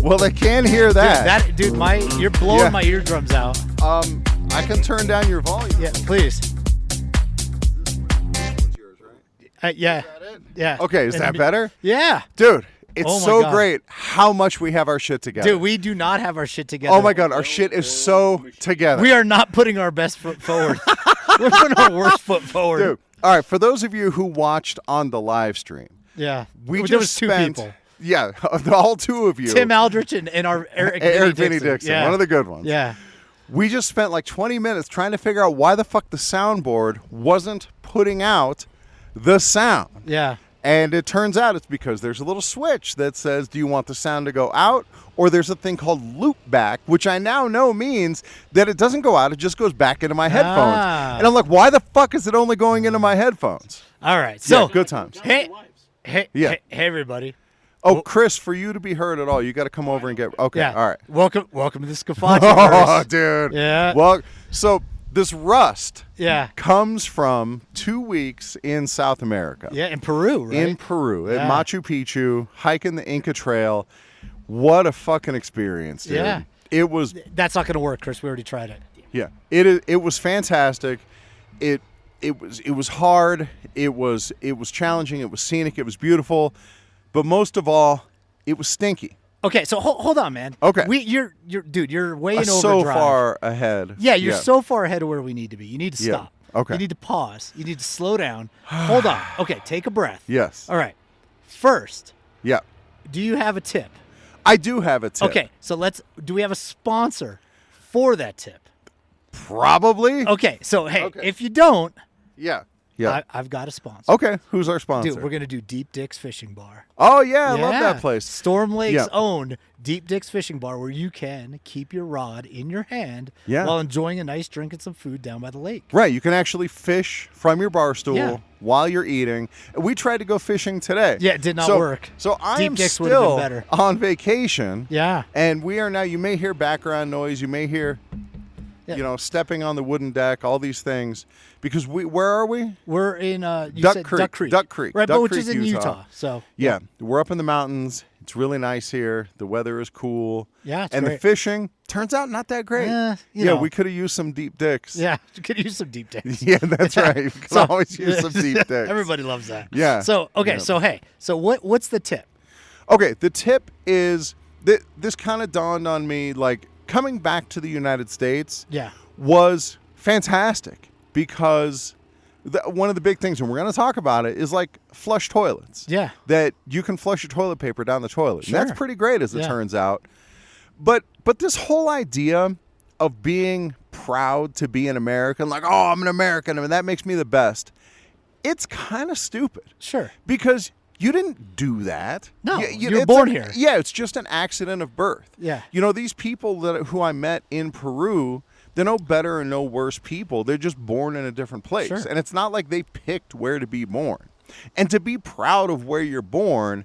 Well, they can hear that. Dude, you're blowing my eardrums out. I can turn down your volume. Yeah, please. This one's yours, right? Yeah. Is that it? Yeah. Okay, is that better? Yeah. Dude, it's Oh my so God. great how much we have our shit together. Dude, we do not have our shit together. Oh my God, our shit is so together. We are not putting our best foot forward. We're putting our worst foot forward. Dude, all right, for those of you who watched on the live stream, Yeah. we there just was two spent, people. Yeah, all two of you. Tim Aldrich and our Eric Vinny Dixon, Yeah. one of the good ones. Yeah. We just spent like 20 minutes trying to figure out why the fuck the soundboard wasn't putting out the sound. Yeah. And it turns out it's because there's a little switch that says, do you want the sound to go out? Or there's a thing called loop back, which I now know means that it doesn't go out. It just goes back into my headphones. And I'm like, why the fuck is it only going into my headphones? All right. So, Yeah, good times. Hey, Yeah. hey, everybody. Oh, Chris, for you to be heard at all, you got to come over and get. Okay, Yeah. all right. Welcome to the Scafati. Oh, dude. Yeah. Well, so this rust Yeah. comes from 2 weeks in South America. Yeah, in Peru, right? In Peru, Yeah. at Machu Picchu, hiking the Inca Trail. What a fucking experience, dude. Yeah. It was. That's not going to work, Chris. We already tried it. Yeah. It was fantastic. It was hard. It was challenging. It was scenic. It was beautiful. But most of all, it was stinky. Okay, so hold on, man. Okay. You're way in So overdrive. far ahead. Yeah, you're so far ahead of where we need to be. You need to Yeah. stop. Okay. You need to pause. You need to slow down. Hold on. Okay, take a breath. Yes. All right. First, Yeah. do you have a tip? I do have a tip. Okay, so do we have a sponsor for that tip? Probably. Okay, so hey, Okay. if you don't, Yeah. Yeah. I've got a sponsor. Okay. Who's our sponsor? Dude, we're going to do Deep Dick's Fishing Bar. Oh, yeah. I love that place. Storm Lake's Yeah. own Deep Dick's Fishing Bar, where you can keep your rod in your hand Yeah. while enjoying a nice drink and some food down by the lake. Right. You can actually fish from your bar stool Yeah. while you're eating. We tried to go fishing today. Yeah, it did not work. So I Deep am Dick's would've been still better. on vacation. Yeah. And we are now, you may hear background noise. You may hear, Yeah. stepping on the wooden deck, all these things. Because where are we? We're in you Duck said Creek. Duck Creek. Duck Creek. Right, Duck but which Creek, is in Utah. So Yeah. We're up in the mountains. It's really nice here. The weather is cool. Yeah, it's and great. the fishing turns out not that great. You know. we could have used some deep dicks. Yeah, you could use some deep dicks. Yeah, that's right. You can So- always use some deep dicks. Everybody loves that. Yeah. So okay, Yeah. so hey, so what's the tip? Okay, the tip is this kind of dawned on me, like coming back to the United States Yeah. was fantastic because one of the big things, and we're going to talk about it, is like flush toilets. Yeah. That you can flush your toilet paper down the toilet. And that's Sure. pretty great as it Yeah. turns out. But this whole idea of being proud to be an American, like, oh, I'm an American, I mean, that makes me the best. It's kind of stupid. Sure. Because you didn't do that. No, You you were it's born a- here. Yeah, it's just an accident of birth. Yeah. These people who I met in Peru, they're no better and no worse people. They're just born in a different place. Sure. And it's not like they picked where to be born. And to be proud of where you're born,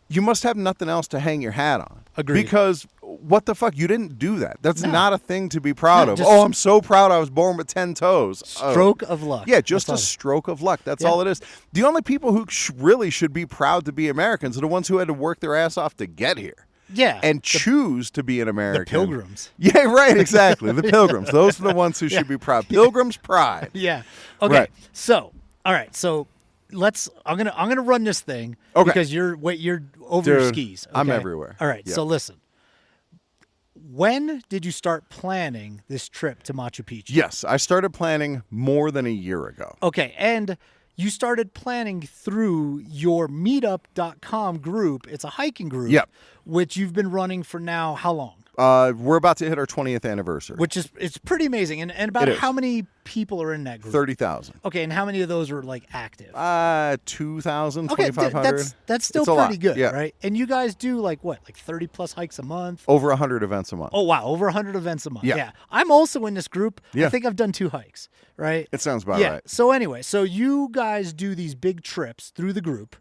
you must have nothing else to hang your hat on. Agreed. Because what the fuck? You didn't do that. That's No. not a thing to be proud No, of. just- Oh, I'm so proud I was born with 10 toes. Oh. Stroke of luck. Yeah, just That's a all. stroke of luck. That's Yeah. all it is. The only people who really should be proud to be Americans are the ones who had to work their ass off to get here Yeah. and choose to be an American. the pilgrims. Yeah, right, exactly. The pilgrims. Those are the ones who should be proud. Pilgrims' pride. Yeah. Okay. Right. So, all right. So, I'm gonna run this thing Okay. because you're over your Dude, skis. I'm okay? everywhere. All right. Yeah. So listen. When did you start planning this trip to Machu Picchu? Yes, I started planning more than a year ago. Okay, and you started planning through your meetup.com group. It's a hiking group. Yep. Which you've been running for now how long? We're about to hit our 20th anniversary. Which is it's pretty amazing. And about It is. how many people are in that group? 30,000. Okay, and how many of those are like active? 2,000, Okay, 2,500. that's still It's a pretty lot, good, yeah. right? And you guys do like 30 plus hikes a month? Over 100 events a month. Oh wow, over 100 events a month. Yeah. I'm also in this group. I Yeah. think I've done 2 hikes, right? It sounds about yeah. right. So anyway, so you guys do these big trips through the group.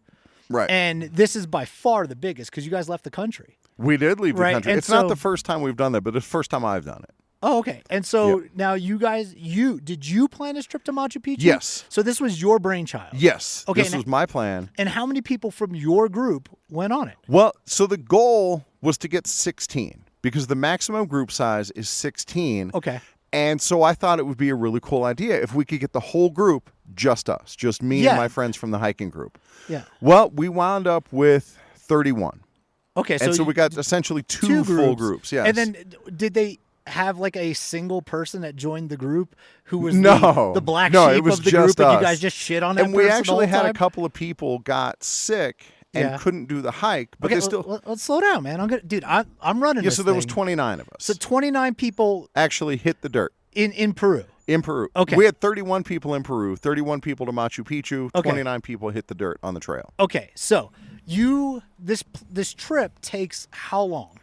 Right. And this is by far the biggest because you guys left the country. We did leave the Right, country. and It's not so- the first time we've done that, but it's the first time I've done it. Oh, okay. And so Yep. now you guys, did you plan this trip to Machu Picchu? Yes. So this was your brainchild? Yes. Okay, This was my plan. And how many people from your group went on it? Well, so the goal was to get 16 because the maximum group size is 16. Okay. And so I thought it would be a really cool idea if we could get the whole group, just us, just me Yeah. and my friends from the hiking group. Yeah. Well, we wound up with 31. Okay. And so we got essentially two full groups. Yes. And then did they have like a single person that joined the group who was No. the black No, it sheep was of the just group, and you us. guys just shit on that and we person the actually whole had time? a couple of people got sick and Yeah. couldn't do the hike, but Okay, they still. let's slow down, man. Dude, I'm running. Yeah, this so there was thing. 29 of us. So 29 people actually hit the dirt. in Peru. In Peru. Okay. We had 31 people in Peru, 31 people to Machu Picchu, Okay. 29 people hit the dirt on the trail. Okay, so this trip takes how long?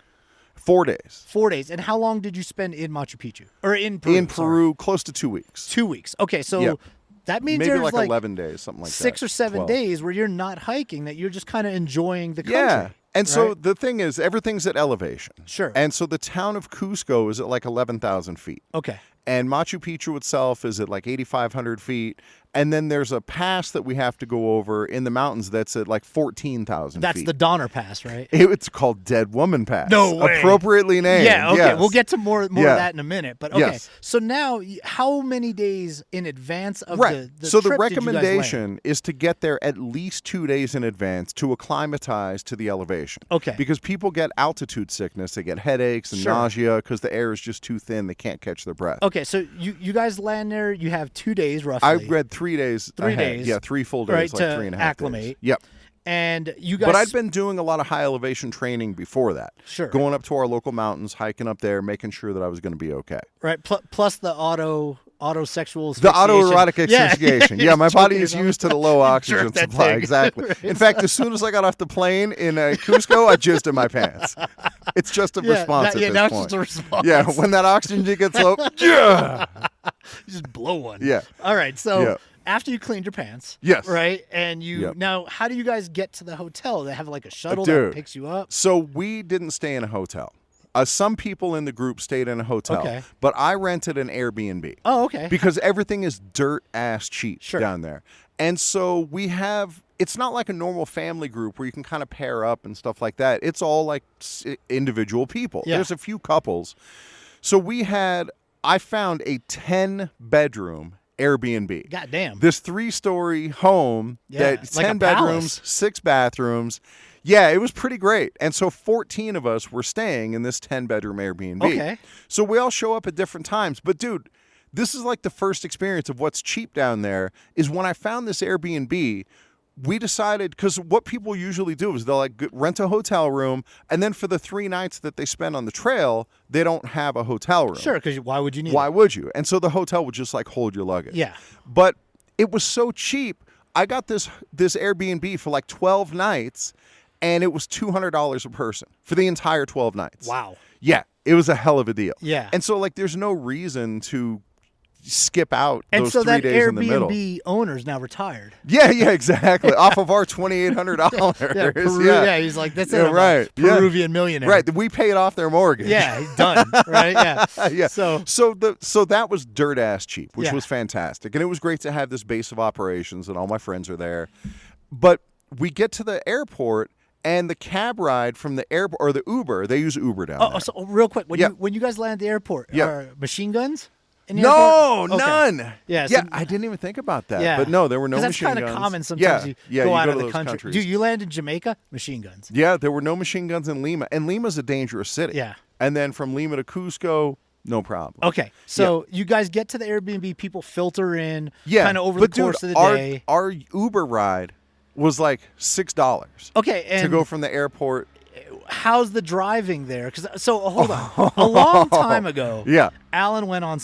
4 days. 4 days. And how long did you spend in Machu Picchu or in Peru? In sorry. Peru, close to 2 weeks. 2 weeks. Okay, so Yep. that means Maybe there's like 11 days, something like that. 6 or 7 12. days where you're not hiking, that you're just kind of enjoying the country. Yeah. And so right? the thing is, everything's at elevation. Sure. And so the town of Cusco is at like 11,000 feet. Okay. And Machu Picchu itself is at like 8,500 feet. And then there's a pass that we have to go over in the mountains that's at like 14,000 That's feet. the Donner Pass, right? It's called Dead Woman Pass. No way. Appropriately named. Yeah, okay. Yes. We'll get to more of Yeah. that in a minute. But okay. Yes. So now, how many days in advance of Right. the So trip the did you guys land? recommendation is to get there at least 2 days in advance to acclimatize to the elevation. Okay. Because people get altitude sickness. They get headaches and Sure. nausea because the air is just too thin. They can't catch their breath. Okay, so you guys land there. You have 2 days roughly. I read 3 days. 3 ahead. days. Yeah, 3 full days, Right, like to 3.5 acclimate. days. Yep. And you guys. But I'd been doing a lot of high elevation training before that. Sure. Going up to our local mountains, hiking up there, making sure that I was going to be okay. Right. Plus the autosexual. The autoerotic Yeah. asphyxiation. Yeah, my body is used to the low oxygen Jerk that supply. thing. Exactly. In fact, as soon as I got off the plane in Cusco, I jizzed in my pants. It's just a response at this now point. it's just a response. Yeah, when that oxygen gets low, yeah. You just blow one. Yeah. All right. So Yeah. after you cleaned your pants. Yes. Right. And you Yep. now, how do you guys get to the hotel? They have like a shuttle Dude. that picks you up. So we didn't stay in a hotel. Some people in the group stayed in a hotel, Okay. but I rented an Airbnb. Oh, okay. Because everything is dirt ass cheap Sure. down there. And so it's not like a normal family group where you can kind of pair up and stuff like that. It's all like individual people. Yeah. There's a few couples. So I found a 10-bedroom Airbnb. God damn. This 3-story home Yeah, that it's like a 10 bedrooms, palace. 6 bathrooms. Yeah, it was pretty great. And so 14 of us were staying in this 10-bedroom Airbnb. Okay. So we all show up at different times. But dude, this is like the first experience of what's cheap down there is when I found this Airbnb, we decided, because what people usually do is they'll like rent a hotel room, and then for the 3 nights that they spend on the trail, they don't have a hotel room. Sure, because why would you need Why it? would you? And so the hotel would just like hold your luggage. Yeah. But it was so cheap. I got this Airbnb for like 12 nights, and it was $200 a person for the entire 12 nights. Wow. Yeah, it was a hell of a deal. Yeah. And so like there's no reason to skip out And those so 3 that days in the middle. Airbnb owner's now retired. Yeah, exactly. Off of our $2,800. Yeah, Peru, yeah, he's like, that's it. Yeah, I'm a right. Yeah. Peruvian millionaire. Right, we paid off their mortgage. Yeah, he's done. Right. Yeah. Yeah. So So that was dirt ass cheap, which Yeah. was fantastic. And it was great to have this base of operations and all my friends are there. But we get to the airport and the cab ride from the airport or the Uber, they use Uber down there. so real quick, Yeah. when you guys land at the airport, Yeah. are machine guns? In the No, airport? Okay. none. Yeah, so- Yeah, I didn't even think about that. Yeah. But no, there were no 'Cause machine that's guns. kind of common sometimes. You yeah, go you out go of to the those country. countries. Dude, you land in Jamaica, machine guns. Yeah, there were no machine guns in Lima. And Lima's a dangerous city. Yeah. And then from Lima to Cusco, no problem. Okay, so you guys get to the Airbnb, people filter in Yeah. kind of over but the course dude, of the day. Our Uber ride was like $6 Okay, and to go from the airport. how's the driving there? Hold on. A long time ago, Yeah. Alan went on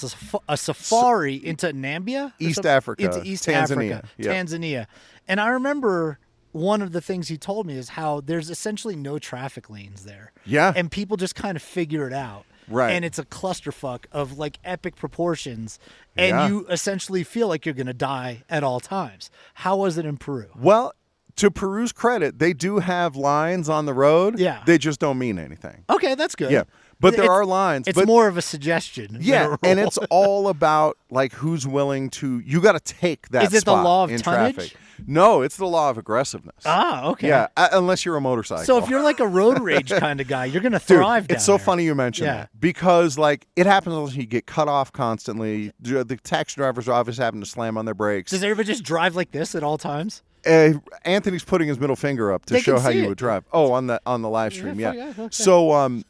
a safari into Nambia? East Africa, Into East Tanzania, Africa, yeah. Tanzania. And I remember one of the things he told me is how there's essentially no traffic lanes there. Yeah. And people just kind of figure it out. Right. And it's a clusterfuck of like epic proportions. And Yeah. you essentially feel like you're going to die at all times. How was it in Peru? Well, to Peru's credit, they do have lines on the road. Yeah. They just don't mean anything. Okay, that's good. Yeah. But there are lines. It's but more of a suggestion. yeah, and it's all about like who's willing to. You got to take that. Is it the spot law of in tonnage? traffic. No, it's the law of aggressiveness. Ah, okay. Yeah, unless you're a motorcycle. So if you're like a road rage kind of guy, you're gonna thrive. Dude, it's so down there. funny you mention that because like it happens unless you get cut off constantly. The taxi drivers are obviously having to slam on their brakes. Does everybody just drive like this at all times? Anthony's putting his middle finger up to They show can how see you it. would drive. Oh, on the live stream, yeah. Okay. So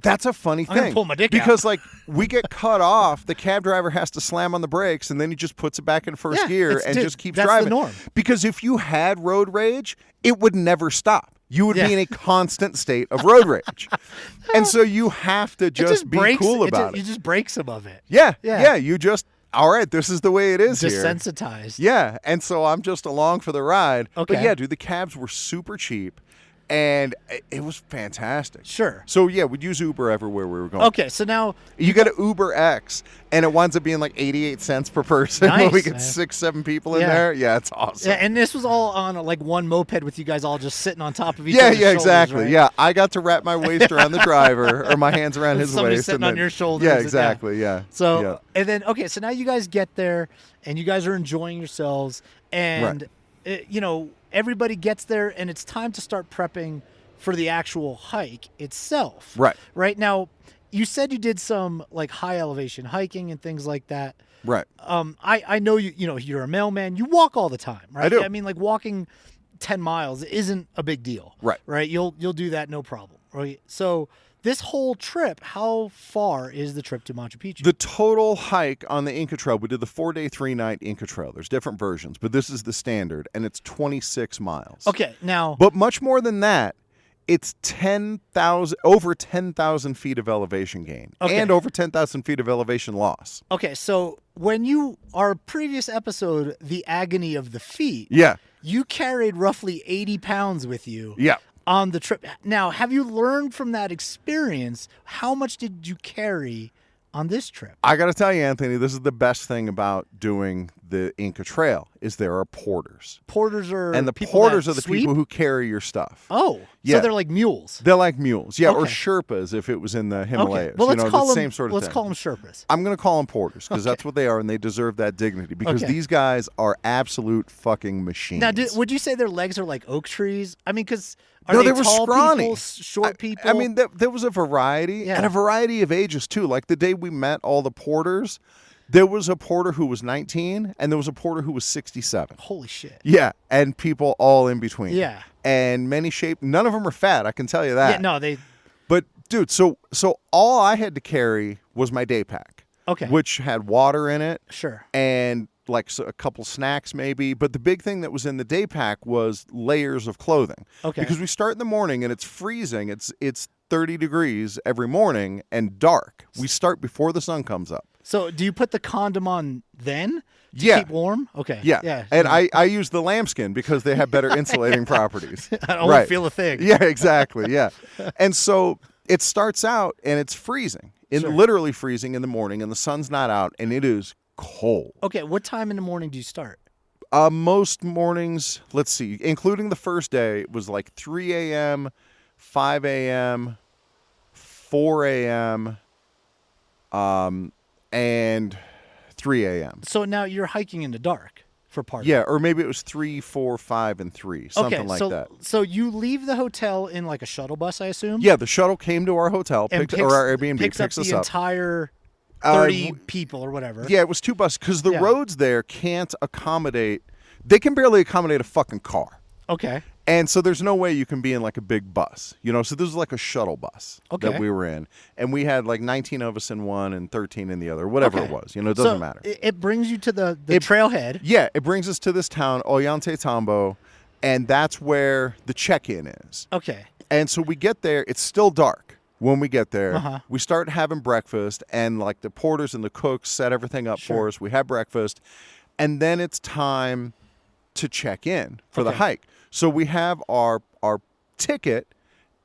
that's a funny I'm gonna thing pull my dick because like we get cut off, the cab driver has to slam on the brakes and then he just puts it back in first gear and just keeps that's driving. the norm. Because if you had road rage, it would never stop. You would be in a constant state of road rage. And so you have to just be cool about it. You just break some of it. Yeah. You just, all right, this is the way it is here. Desensitized. Yeah. And so I'm just along for the ride. Okay. But yeah, dude, the cabs were super cheap. And it was fantastic. Sure. So, yeah, we'd use Uber everywhere we were going. Okay, so now... You got to Uber X, and it winds up being like 88 cents per person when we get 6-7 people in there. Yeah, it's awesome. Yeah, and this was all on like one moped with you guys all just sitting on top of each other's shoulders, exactly. right? Yeah, I got to wrap my waist around the driver, or my hands around his Somebody waist. sitting and on your shoulders. Yeah, exactly, yeah. So, and then, okay, so now you guys get there, and you guys are enjoying yourselves, and, you know, everybody gets there, and it's time to start prepping for the actual hike itself. Right. Right. Now, you said you did some like high elevation hiking and things like that. Right. I know you know, you're a mailman. You walk all the time, right? I do. I mean, like walking 10 miles isn't a big deal. Right. Right. You'll do that no problem. Right. So this whole trip, how far is the trip to Machu Picchu? The total hike on the Inca Trail, we did the 4-day, 3-night Inca Trail. There's different versions, but this is the standard, and it's 26 miles. Okay. Now, but much more than that. It's over 10,000 feet of elevation gain and over 10,000 feet of elevation loss. Okay, so when our previous episode, The Agony of the Feet, you carried roughly 80 pounds with you on the trip. Now, have you learned from that experience? How much did you carry on this trip? I got to tell you, Anthony, this is the best thing about doing the Inca Trail is there are porters. Porters are and the people porters that are the sweep? people who carry your stuff. Oh, yeah. So they're like mules. They're like mules, yeah, or Okay. Sherpas if it was in the Himalayas. Okay. Well, let's call them same sort of let's thing. call them Sherpas. I'm going to call them porters because that's what they are, and they deserve that dignity because Okay. these guys are absolute fucking machines. Now, would you say their legs are like oak trees? I mean, because No, they were tall scrawny. people, short people? I mean, there was a variety and a variety of ages too. Like the day we met all the porters, there was a porter who was 19 and there was a porter who was 67. Holy shit. Yeah, and people all in between. Yeah. And many shape. None of them are fat, I can tell you that. Yeah, no, they... But, dude, so all I had to carry was my day pack. Okay. Which had water in it. Sure. And like a couple snacks maybe. But the big thing that was in the day pack was layers of clothing. Okay. Because we start in the morning and it's freezing. It's 30 degrees every morning and dark. We start before the sun comes up. So do you put the condom on then to keep warm? Okay. Yeah. And I use the lambskin because they have better insulating properties. I don't want to feel a thing. Yeah, exactly. Yeah. And so it starts out and it's freezing. Literally freezing in the morning and the sun's not out and it is cold. Okay. What time in the morning do you start? Most mornings, let's see, including the first day, it was like 3 a.m., 5 a.m., 4 a.m., and 3 a.m. So now you're hiking in the dark for part of it. Yeah, or maybe it was 3, 4, 5, and 3, something like that. So you leave the hotel in like a shuttle bus, I assume? Yeah, the shuttle came to our hotel, or our Airbnb, picks us up the up. entire 30 people or whatever. Yeah, it was 2 buses because the roads there can't accommodate, they can barely accommodate a fucking car. Okay. And so there's no way you can be in like a big bus, you know? So this was like a shuttle bus that we were in. And we had like 19 of us in one and 13 in the other, whatever it was. You know, it doesn't matter. It brings you to the trailhead. Yeah, it brings us to this town, Ollantaytambo, and that's where the check-in is. Okay. And so we get there, it's still dark when we get there. We start having breakfast, and like the porters and the cooks set everything up for us. We have breakfast, and then it's time to check in for the hike. So we have our ticket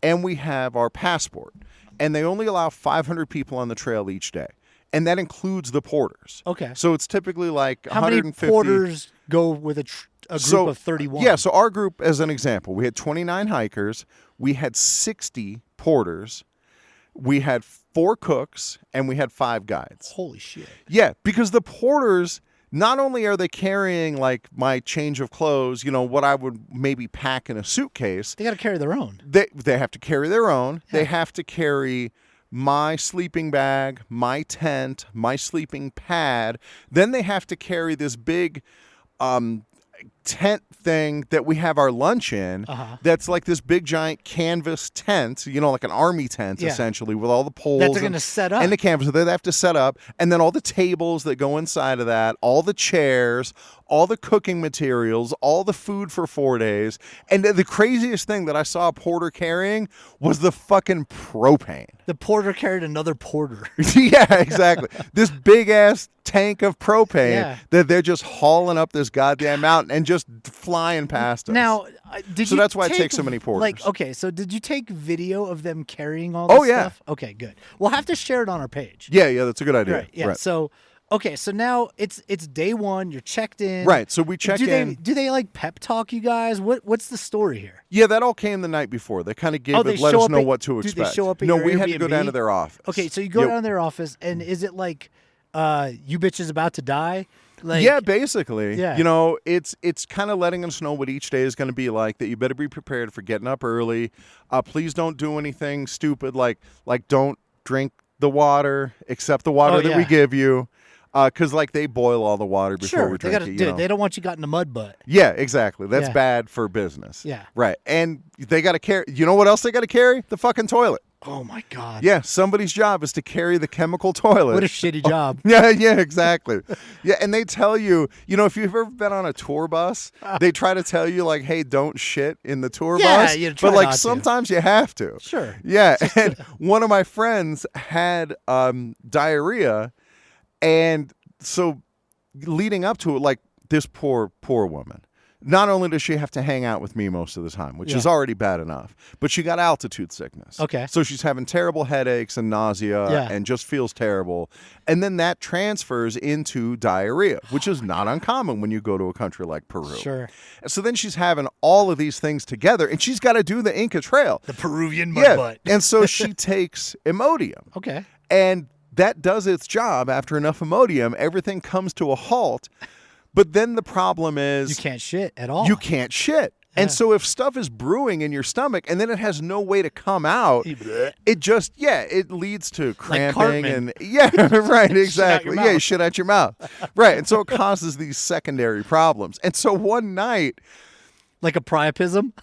and we have our passport. And they only allow 500 people on the trail each day. And that includes the porters. Okay. So it's typically like How 150. many porters go with a group of 31? Yeah, so our group, as an example, we had 29 hikers. We had 60 porters. We had 4 cooks and we had 5 guides. Holy shit. Yeah, because the porters, not only are they carrying like my change of clothes, what I would maybe pack in a suitcase. They got to carry their own. They have to carry their own. Yeah. They have to carry my sleeping bag, my tent, my sleeping pad. Then they have to carry this big tent thing that we have our lunch in. That's like this big giant canvas tent, like an army tent, essentially, with all the poles that they're going to set up and the canvas that they have to set up, and then all the tables that go inside of that, all the chairs, all the cooking materials, all the food for 4 days. And the craziest thing that I saw a porter carrying was the fucking propane. The porter carried another porter. Yeah, exactly. This big ass tank of propane that they're just hauling up this goddamn mountain and just flying past us. Now, so that's why it takes so many porters. Like, okay, so did you take video of them carrying all this stuff? Okay, good. We'll have to share it on our page. Yeah, that's a good idea. Right, yeah. Right. So, okay, so now it's day one. You're checked in. Right, so we check in. Do they like pep talk you guys? What's the story here? Yeah, that all came the night before. They kind of let us know what to expect. Do they show up at No, your we Airbnb? had to go down to their office. Okay, so you go down to their office, and is it like, you bitch is about to die? Like, yeah, basically. Yeah. It's kind of letting us know what each day is going to be like, that you better be prepared for getting up early. Please don't do anything stupid like don't drink the water, except the water that we give you. Because they boil all the water before we drink it. Dude, they don't want you got in a mud butt. Yeah, exactly. That's bad for business. Yeah. Right. And they got to carry. You know what else they got to carry? The fucking toilet. Oh my God. Yeah, somebody's job is to carry the chemical toilet. What a shitty job. Yeah, exactly. Yeah, and they tell you, if you've ever been on a tour bus, they try to tell you like, hey, don't shit in the tour bus. You try but not sometimes you have to. Sure. Yeah, and one of my friends had diarrhea, and so leading up to it, this poor woman. Not only does she have to hang out with me most of the time, which is already bad enough, but she got altitude sickness. Okay. So she's having terrible headaches and nausea and just feels terrible. And then that transfers into diarrhea, which is not uncommon when you go to a country like Peru. Sure. So then she's having all of these things together, and she's got to do the Inca Trail. The Peruvian mud butt. And so she takes Imodium. Okay. And that does its job. After enough Imodium, everything comes to a halt. But then the problem is... You can't shit at all. You can't shit. Yeah. And so if stuff is brewing in your stomach and then it has no way to come out, it just, it leads to cramping. And right, exactly. You shit out your mouth. Right. And so it causes these secondary problems. And so one night... Like a priapism?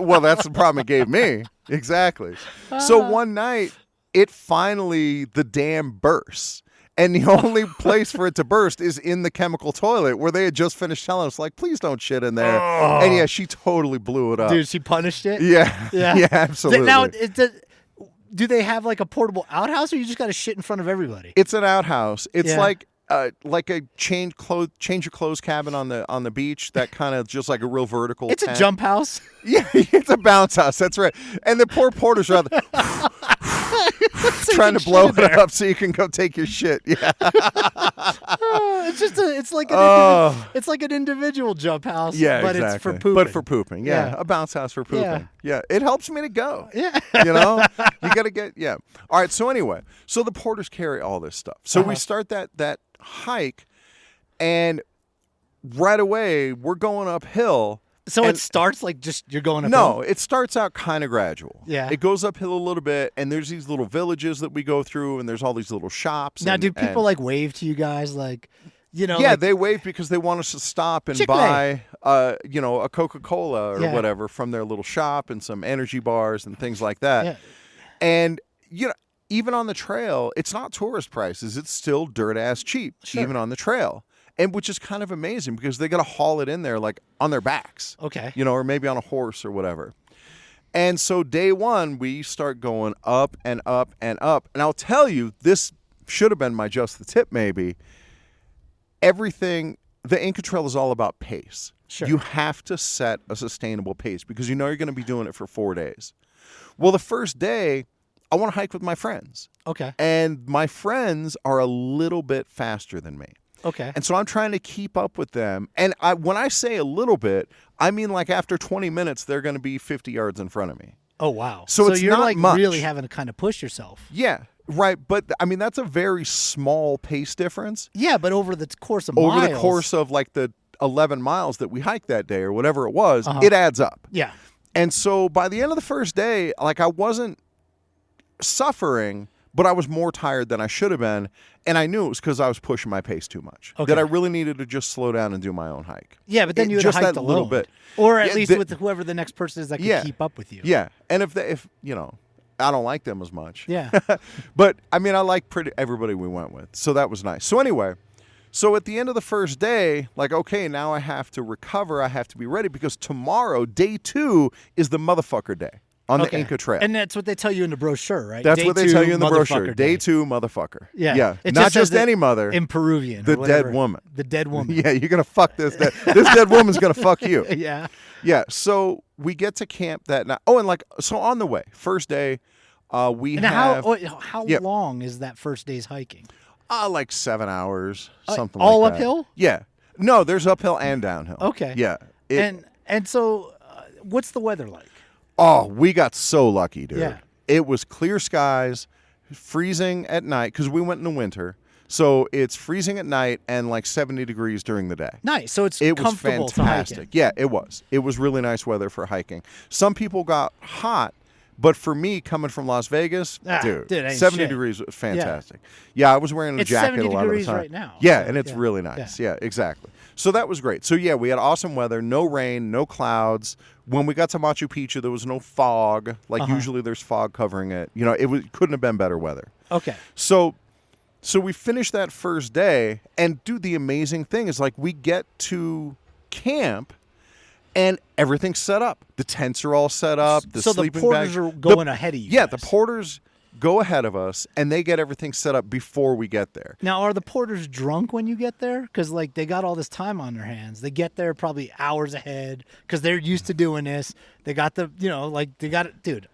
Well, that's the problem it gave me. Exactly. So one night, the dam bursts. And the only place for it to burst is in the chemical toilet, where they had just finished telling us, please don't shit in there. Oh. And she totally blew it up. Dude, she punished it? Yeah, absolutely. Now, do they have a portable outhouse, or you just got to shit in front of everybody? It's an outhouse. It's like a change your clothes cabin on the beach. That kind of just like a real vertical. It's tent. A jump house. Yeah, it's a bounce house. That's right. And the poor porters are out there. Trying to blow it up so you can go take your shit. Yeah. It's like an individual jump house. Yeah, but exactly. It's for pooping. But for pooping. Yeah. A bounce house for pooping. Yeah. It helps me to go. Yeah. You got to get. Yeah. All right. So anyway, the porters carry all this stuff. So we start that hike, and right away we're going uphill. So it starts you're going uphill? No, it starts out kind of gradual. Yeah. It goes uphill a little bit, and there's these little villages that we go through, and there's all these little shops. Now, do people wave to you guys Yeah, they wave because they want us to stop and buy a Coca-Cola or whatever from their little shop, and some energy bars and things like that. Yeah. And even on the trail, it's not tourist prices. It's still dirt-ass cheap, even on the trail. And which is kind of amazing because they got to haul it in there on their backs. Okay. Or maybe on a horse or whatever. And so day one, we start going up and up and up. And I'll tell you, this should have been my just the tip maybe. The Inca Trail is all about pace. Sure. You have to set a sustainable pace because you're going to be doing it for 4 days. Well, the first day, I want to hike with my friends. Okay. And my friends are a little bit faster than me. Okay. And so I'm trying to keep up with them. And when I say a little bit, I mean after 20 minutes, they're going to be 50 yards in front of me. Oh, wow. So it's you're not much. Really having to kind of push yourself. Yeah. Right, but I mean that's a very small pace difference. Yeah, but over the course of over the course of like the 11 miles that we hiked that day or whatever it was, it adds up. Yeah. And so by the end of the first day, like I wasn't suffering, but I was more tired than I should have been. And I knew it was because I was pushing my pace too much. Okay. That I really needed to just slow down and do my own hike. Yeah, but then you would have hiked alone. Little bit. Or at least with whoever the next person is that can keep up with you. Yeah. And if you know, I don't like them as much. Yeah. But I mean, I like everybody we went with. So that was nice. So anyway, so at the end of the first day, like, okay, now I have to recover. I have to be ready because tomorrow, day 2, is the motherfucker day on the Inca Trail. And that's what they tell you in the brosure, right? That's what they tell you in the brochure. Day 2, motherfucker. Yeah. Yeah. It Not just any mother. In Peruvian. The dead woman. The dead woman. Yeah, you're going to fuck this. This dead woman's going to fuck you. Yeah. Yeah. So we get to camp that night. Oh, and like, so on the way, first day, we have... How long is that first day's hiking? Like 7 hours, something like that. All uphill? Yeah. No, there's uphill and downhill. Okay. Yeah. And so what's the weather like? Oh, we got so lucky, dude. Yeah. It was clear skies, freezing at night, because we went in the winter. So it's freezing at night and like 70 degrees during the day. Nice. So it was fantastic. Yeah, it was. It was really nice weather for hiking. Some people got hot. But for me, coming from Las Vegas, dude 70 degrees was fantastic. Yeah, I was wearing a jacket a lot of the time. Right now. Yeah, and it's really nice. Yeah, exactly. So that was great. So yeah, we had awesome weather, no rain, no clouds. When we got to Machu Picchu, there was no fog. Like usually there's fog covering it. You know, couldn't have been better weather. Okay. So we finished that first day, and dude, the amazing thing is like we get to camp. And everything's set up. The tents are all set up. The sleeping porters are going ahead of you. Yeah, the porters go ahead of us, and they get everything set up before we get there. Now, are the porters drunk when you get there? Because, like, they got all this time on their hands. They get there probably hours ahead because they're used to doing this. They got they got it. Dude.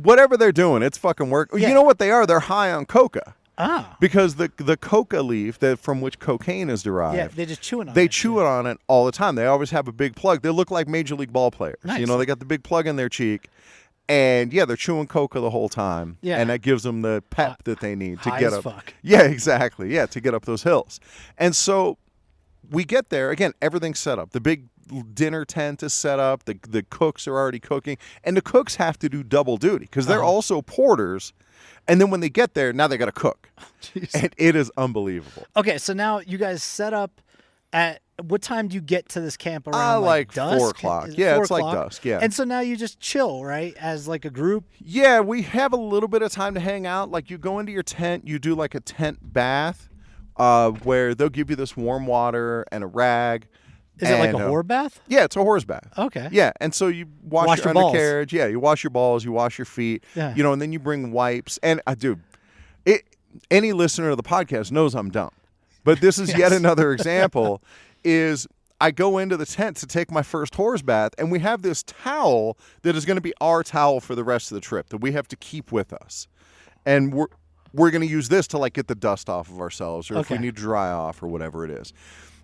Whatever they're doing, it's fucking work. Yeah. You know what they are? They're high on coca. Ah. Because the coca leaf from which cocaine is derived. Yeah, they just chewing on it. They chew on it all the time. They always have a big plug. They look like Major League ball players. Nice. You know, they got the big plug in their cheek. And yeah, they're chewing coca the whole time. Yeah. And that gives them the pep that they need to get up. Fuck. Yeah, exactly. Yeah, to get up those hills. And so we get there. Again, everything's set up. The big dinner tent is set up. The cooks are already cooking. And the cooks have to do double duty because they're also porters. And then when they get there, now they got to cook. And it is unbelievable. Okay, so now you guys set up at what time do you get to this camp around? Like dusk? 4 o'clock. Yeah, it's like dusk. Yeah. And so now you just chill, right? As like a group? Yeah, we have a little bit of time to hang out. Like you go into your tent, you do like a tent bath where they'll give you this warm water and a rag. Is it like a horse bath? Yeah, it's a horse bath. Okay. Yeah, and so you wash your undercarriage. Yeah, you wash your balls, you wash your feet. Yeah. You know, and then you bring wipes. And dude, any listener of the podcast knows I'm dumb, but this is yet another example. Is I go into the tent to take my first horse bath, and we have this towel that is going to be our towel for the rest of the trip that we have to keep with us, and we're going to use this to like get the dust off of ourselves, or if we need to dry off, or whatever it is.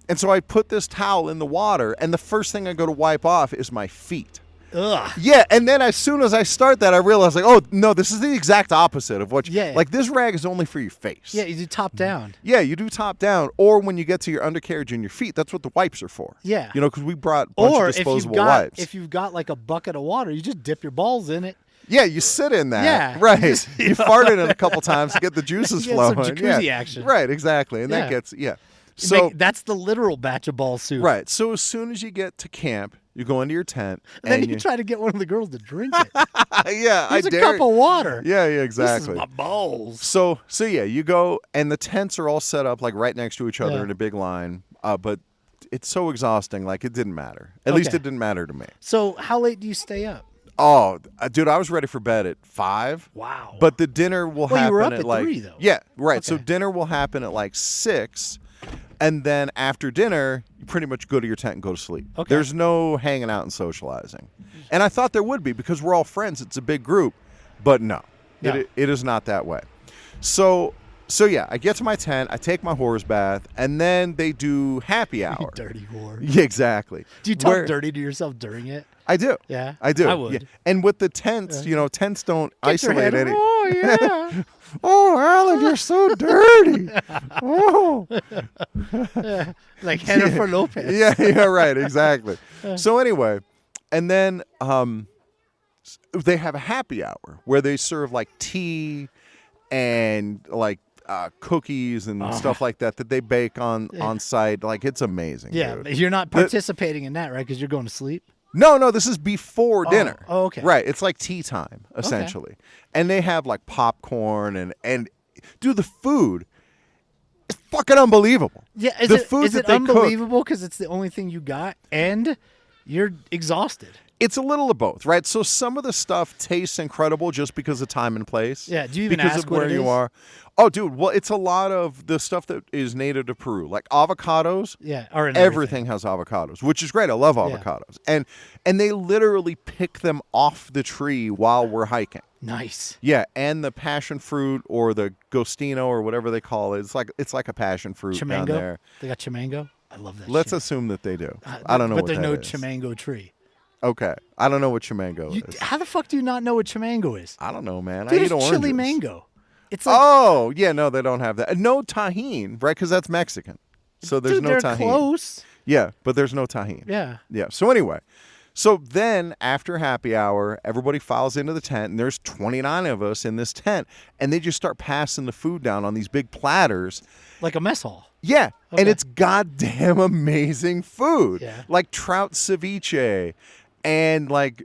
And so I put this towel in the water, and the first thing I go to wipe off is my feet. Ugh. Yeah, and then as soon as I start that, I realize, like, oh, no, this is the exact opposite of what you... Like, this rag is only for your face. Yeah, you do top down. Yeah, you do top down. Or when you get to your undercarriage and your feet, that's what the wipes are for. Yeah. You know, because we brought a bunch of disposable wipes. If you've got, like, a bucket of water, you just dip your balls in it. Yeah, you sit in that. Yeah. Right. You fart in it a couple times to get the juices flowing. Some jacuzzi action. Right, exactly. And that gets... So that's the literal batch of ball soup. Right. So as soon as you get to camp, you go into your tent. And then you try to get one of the girls to drink it. Yeah, Here's a cup of water. Yeah, exactly. This is my balls. So yeah, you go, and the tents are all set up like right next to each other in a big line. But it's so exhausting. Like it didn't matter. At least it didn't matter to me. So how late do you stay up? Oh, dude, I was ready for bed at 5. Wow. But the dinner will happen you were up at at like 3, though. Yeah, right. Okay. So dinner will happen at like 6. And then after dinner, you pretty much go to your tent and go to sleep. Okay. There's no hanging out and socializing. And I thought there would be because we're all friends. It's a big group. But no. It is not that way. So yeah, I get to my tent, I take my horse bath, and then they do happy hour. You dirty whore. Yeah, exactly. Do you talk dirty to yourself during it? I do. Yeah? I do. I would. Yeah. And with the tents, tents don't Get isolate any. Oh, yeah. Oh, Alan, you're so dirty. Oh. Like Jennifer Lopez. Yeah, right, exactly. So anyway, and then they have a happy hour where they serve like tea and like cookies and stuff like that they bake on site. Like, it's amazing. Yeah, dude. You're not participating in that, right? Because you're going to sleep. No, this is before dinner. Oh, okay. Right, it's like tea time, essentially. Okay. And they have like popcorn and dude, the food is fucking unbelievable. Yeah, is it unbelievable because it's the only thing you got and you're exhausted? It's a little of both, right? So some of the stuff tastes incredible just because of time and place. Yeah, do you even because ask of where what it you is? are? Oh, dude, well, it's a lot of the stuff that is native to Peru, like avocados. Yeah, or in everything has avocados, which is great. I love avocados, and they literally pick them off the tree while we're hiking. Nice. Yeah, and the passion fruit or the gostino or whatever they call it. It's like a passion fruit down there. They got chimango. I love that. Let's assume that they do. I don't know, but what there's no is. chimango tree. Okay, I don't know what chimango is. How the fuck do you not know what chimango is? I don't know, man. Dude, I eat oranges. Chili mango. It's like, no, they don't have that. No tajin, right? Because that's Mexican. So there's no they're tajin. Close. Yeah, but there's no tajin. Yeah. Yeah. So anyway, then after happy hour, everybody files into the tent, and there's 29 of us in this tent, and they just start passing the food down on these big platters. Like a mess hall. Yeah, okay. And it's goddamn amazing food. Yeah. Like trout ceviche, and like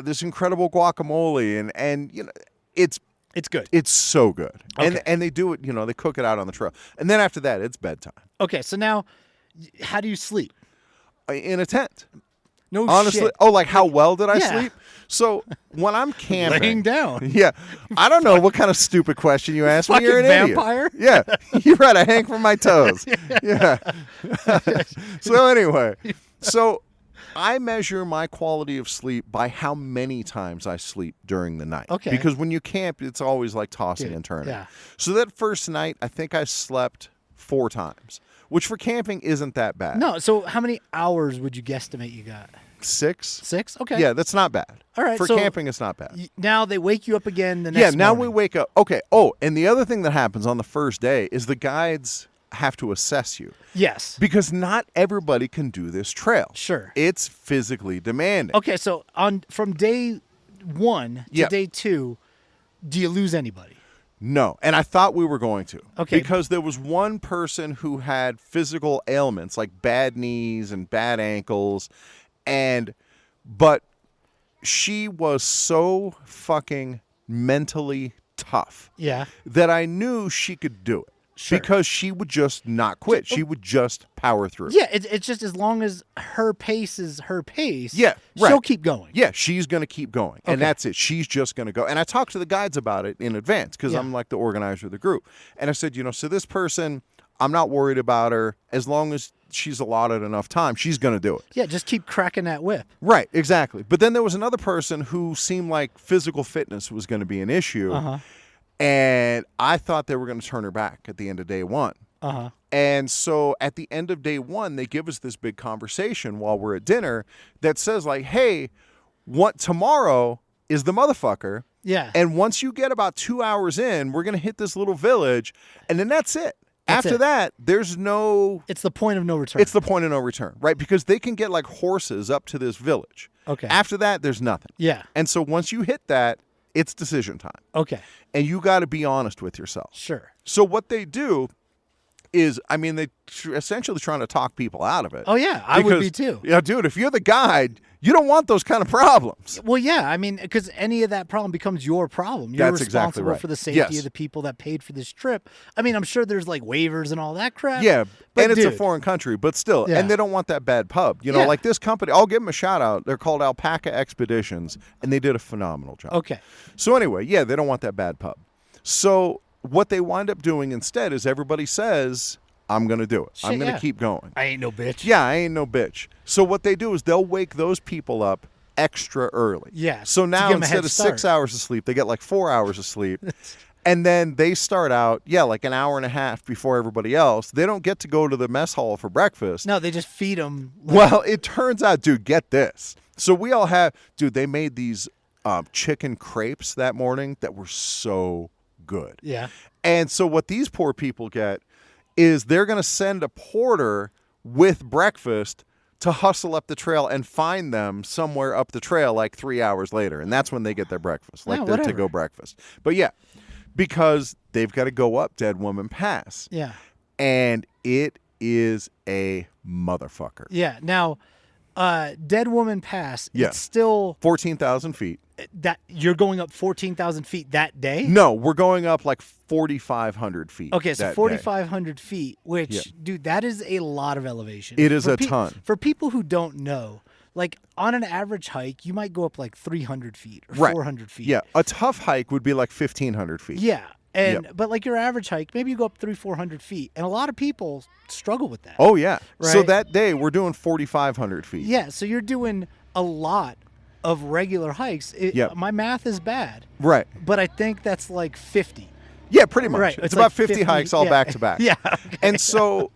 this incredible guacamole, and you know, it's good. It's so good. Okay. And they do it, they cook it out on the trail. And then after that, it's bedtime. Okay, so now, how do you sleep? In a tent. No Honestly, shit. Oh, like how well did I sleep? So when I'm camping. Laying down. Yeah. I don't know what kind of stupid question you asked me. You're an vampire? Idiot. Yeah. You're right. I hang from my toes. Yeah. So anyway, I measure my quality of sleep by how many times I sleep during the night. Okay. Because when you camp, it's always like tossing and turning. Yeah. So that first night, I think I slept 4 times, which for camping isn't that bad. No. So how many hours would you guesstimate you got? 6. 6? Okay. Yeah, that's not bad. All right. For camping, it's not bad. Now they wake you up again the next now morning. we wake up. Okay. Oh, and the other thing that happens on the first day is the guides have to assess you. Yes. Because not everybody can do this trail. Sure. It's physically demanding. Okay, so from day 1 to day 2, do you lose anybody? No, and I thought we were going to. Okay. Because there was one person who had physical ailments like bad knees and bad ankles, but she was so fucking mentally tough. Yeah. That I knew she could do it. Sure. Because she would just not quit. She would just power through. Yeah, it's just as long as her pace is her pace, yeah, right. she'll keep going. Yeah, she's going to keep going. And that's it. She's just going to go. And I talked to the guides about it in advance because I'm like the organizer of the group. And I said, so this person, I'm not worried about her. As long as she's allotted enough time, she's going to do it. Yeah, just keep cracking that whip. Right, exactly. But then there was another person who seemed like physical fitness was going to be an issue. Uh-huh. And I thought they were going to turn her back at the end of day 1. Uh-huh. And so at the end of day 1, they give us this big conversation while we're at dinner that says like, hey, tomorrow is the motherfucker. Yeah. And once you get about 2 hours in, we're going to hit this little village. And then that's it. After that, there's no... It's the point of no return. It's the point of no return, right? Because they can get like horses up to this village. Okay. After that, there's nothing. Yeah. And so once you hit that, it's decision time. Okay. And you got to be honest with yourself. Sure. So what they do is, they essentially trying to talk people out of it. Oh, yeah. I would be too. Yeah, dude, if you're the guide, you don't want those kind of problems. Well, yeah. Because any of that problem becomes your problem. You're That's responsible exactly right. for the safety of the people that paid for this trip. I'm sure there's like waivers and all that crap. Yeah. But and it's a foreign country, but still. Yeah. And they don't want that bad pub. Like this company, I'll give them a shout out. They're called Alpaca Expeditions, and they did a phenomenal job. Okay. So anyway, yeah, they don't want that bad pub. So what they wind up doing instead is everybody says, I'm going to do it. I'm going to keep going. I ain't no bitch. Yeah, I ain't no bitch. So what they do is they'll wake those people up extra early. Yeah. So now instead of 6 hours of sleep, they get like 4 hours of sleep. And then they start out, like an hour and a half before everybody else. They don't get to go to the mess hall for breakfast. No, they just feed them. Well, it turns out, dude, get this. So we all have, they made these chicken crepes that morning that were so good. Yeah. And so what these poor people get is they're going to send a porter with breakfast to hustle up the trail and find them somewhere up the trail like 3 hours later. And that's when they get their breakfast, like their to-go breakfast. But yeah, because they've got to go up Dead Woman Pass. Yeah. And it is a motherfucker. Yeah. Now, Dead Woman Pass, yeah. It's still 14,000 feet. That you're going up 14,000 feet that day? No, we're going up like 4,500 feet. Okay, so 4,500 feet, which, dude, that is a lot of elevation. It is a ton. For people who don't know, like on an average hike, you might go up like 300 feet or 400 feet. Yeah, a tough hike would be like 1,500 feet. Yeah. But like your average hike, maybe you go up 300-400 feet, and a lot of people struggle with that. Oh yeah. Right? So that day we're doing 4,500 feet. Yeah. So you're doing a lot of regular hikes. My math is bad. Right. But I think that's like 50. Yeah, pretty much. Right. It's about like 50 hikes all back to back. Yeah. Okay.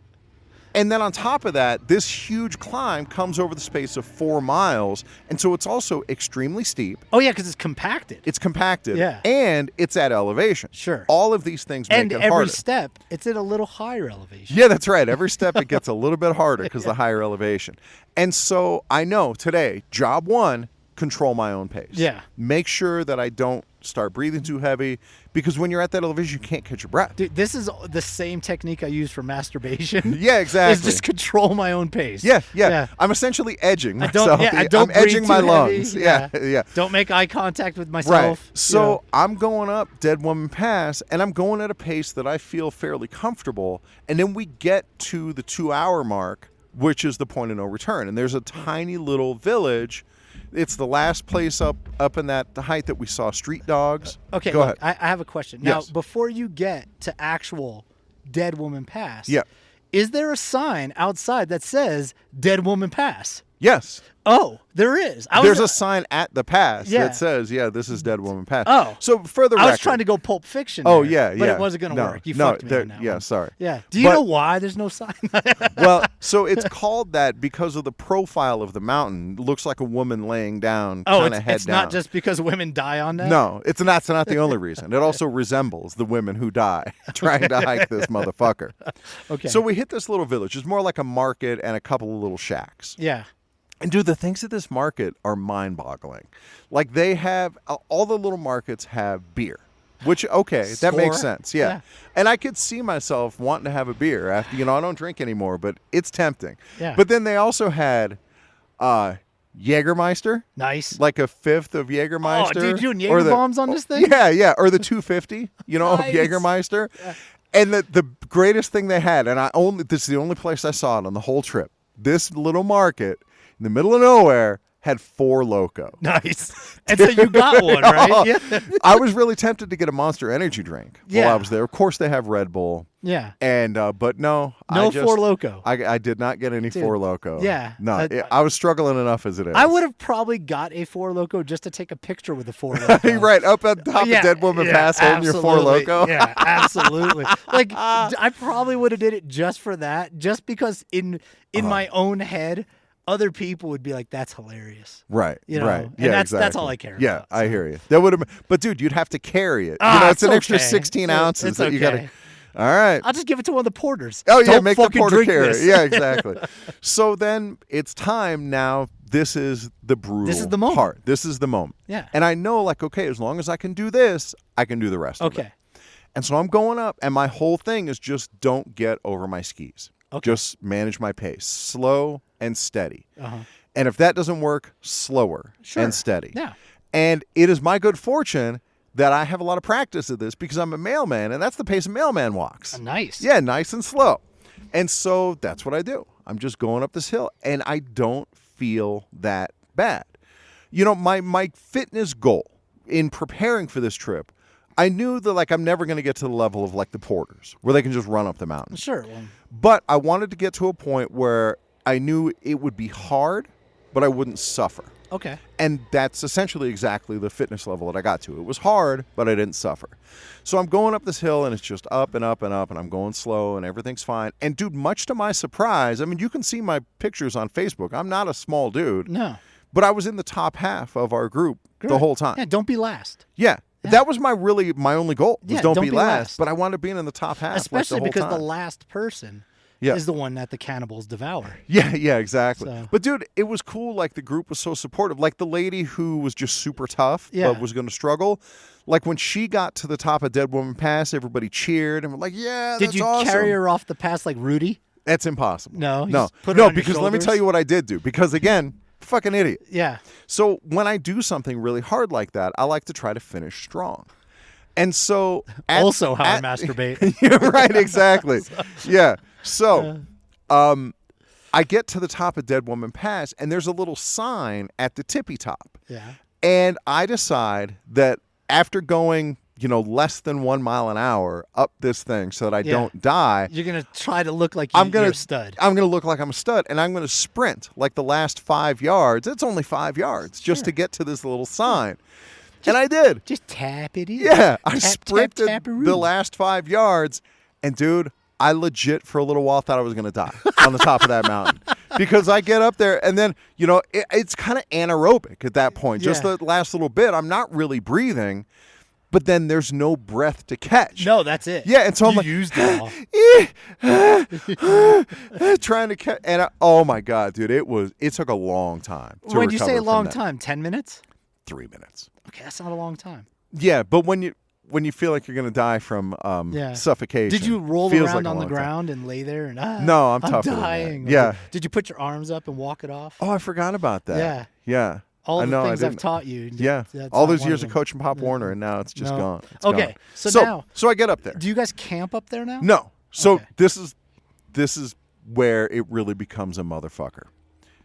And then on top of that, this huge climb comes over the space of 4 miles. And so it's also extremely steep. Oh, yeah, because it's compacted. It's compacted. Yeah. And it's at elevation. Sure. All of these things make it harder. And every step, it's at a little higher elevation. Yeah, that's right. Every step, it gets a little bit harder because the higher elevation. And so I know today, job one, control my own pace. Yeah. Make sure that I don't start breathing too heavy, because when you're at that elevation, you can't catch your breath. Dude, this is the same technique I use for masturbation. Yeah, exactly. Is just control my own pace. Yeah. I'm essentially edging myself. I'm edging my lungs. Yeah. Yeah. Don't make eye contact with myself. Right. So I'm going up Dead Woman Pass, and I'm going at a pace that I feel fairly comfortable. And then we get to the 2-hour mark, which is the point of no return. And there's a tiny little village. It's the last place up in the height that we saw street dogs. Okay, go ahead. I have a question. Now, before you get to actual Dead Woman Pass, is there a sign outside that says Dead Woman Pass? Yes. Oh, there is. There's a sign at the pass that says, this is Dead Woman Pass. Oh. So for the record, I was trying to go Pulp Fiction there, but it wasn't going to work. You fucked me on that one. Sorry. Yeah. Do you know why there's no sign? Well, so it's called that because of the profile of the mountain. It looks like a woman laying down, kind of head down. It's not just because women die on that? No, it's not the only reason. It also resembles the women who die trying to hike this motherfucker. Okay. So we hit this little village. It's more like a market and a couple of little shacks. Yeah. And dude, the things at this market are mind-boggling. Like they have, all the little markets have beer, which, that makes sense. Yeah. And I could see myself wanting to have a beer after, I don't drink anymore, but it's tempting. Yeah. But then they also had Jägermeister. Nice. Like a fifth of Jägermeister. Oh, dude, you doing Jäger bombs on this thing? Yeah. Or the 250, of Jägermeister. Yeah. And the greatest thing they had, this is the only place I saw it on the whole trip, this little market in the middle of nowhere had 4 Loko. Nice. And so you got one, right? Yeah. I was really tempted to get a Monster Energy drink while I was there. Of course, they have Red Bull. Yeah. And but no. No 4 Loko. I did not get any 4 Loko. Yeah. No, I was struggling enough as it is. I would have probably got a 4 Loko just to take a picture with a 4 Loko. Right, up at top of Dead Woman Pass holding your 4 Loko. Yeah, absolutely. Like, I probably would have did it just for that, just because in my own head, other people would be like, "That's hilarious." Right. Right. And that's all I care about. Yeah, I hear you. That would have been, but dude, you'd have to carry it. It's an extra 16 ounces that you got to. All right. I'll just give it to one of the porters. Oh yeah, make the porter carry this. it. Yeah, exactly. So then it's time now. This is the brutal This is the moment. part. This is the moment. Yeah. And I know, like, okay, as long as I can do this, I can do the rest of it. Okay. And so I'm going up, and my whole thing is just don't get over my skis. Okay. Just manage my pace, slow and steady. Uh-huh. And if that doesn't work, slower and steady. Yeah. And it is my good fortune that I have a lot of practice of this because I'm a mailman, and that's the pace a mailman walks. Nice. Yeah, nice and slow. And so that's what I do. I'm just going up this hill, and I don't feel that bad. My fitness goal in preparing for this trip, I knew that, like, I'm never going to get to the level of, like, the porters where they can just run up the mountain. Sure. But I wanted to get to a point where I knew it would be hard, but I wouldn't suffer. Okay. And that's essentially exactly the fitness level that I got to. It was hard, but I didn't suffer. So I'm going up this hill, and it's just up and up and up, and I'm going slow, and everything's fine. And, dude, much to my surprise, I mean, you can see my pictures on Facebook. I'm not a small dude. No. But I was in the top half of our group the whole time. Yeah, don't be last. Yeah. That was my only goal. Was don't be last. But I wanted to be in the top half. Especially like, the whole because time. the last person is the one that the cannibals devour. Yeah, exactly. So. But dude, it was cool. Like the group was so supportive. Like the lady who was just super tough but was going to struggle. Like when she got to the top of Dead Woman Pass, everybody cheered and were like, "Yeah, Did you carry her off the pass like Rudy?" That's impossible. No, because let me tell you what I did do. Because again, fucking idiot. Yeah. So when I do something really hard like that, I like to try to finish strong. And so I masturbate. Yeah, right, exactly. Yeah. So I get to the top of Dead Woman Pass, and there's a little sign at the tippy top. Yeah. And I decide that after going, less than 1 mile an hour up this thing so that I don't die. You're going to try to look like you're a stud. I'm going to look like I'm a stud, and I'm going to sprint like the last 5 yards. It's only 5 yards just to get to this little sign. And I did. Just tap it in. Yeah. I sprinted the last 5 yards, and dude, I legit for a little while thought I was going to die on the top of that mountain. Because I get up there, and then, it's kind of anaerobic at that point. Just the last little bit, I'm not really breathing. But then there's no breath to catch. No, that's it. Yeah, and so I'm like, used it all. trying to catch. And oh my god, dude, it took a long time. When you say a long time, 10 minutes? 3 minutes. Okay, that's not a long time. Yeah, but when you feel like you're gonna die from suffocation, did you roll around on the ground and lay there and no, I'm tougher dying. Than that. Yeah. Did you put your arms up and walk it off? Oh, I forgot about that. Yeah. All the things I've taught you. Yeah. All those years of coaching Pop Warner, and now it's just gone. It's okay. Gone. So now. So I get up there. Do you guys camp up there now? No. So this is where it really becomes a motherfucker.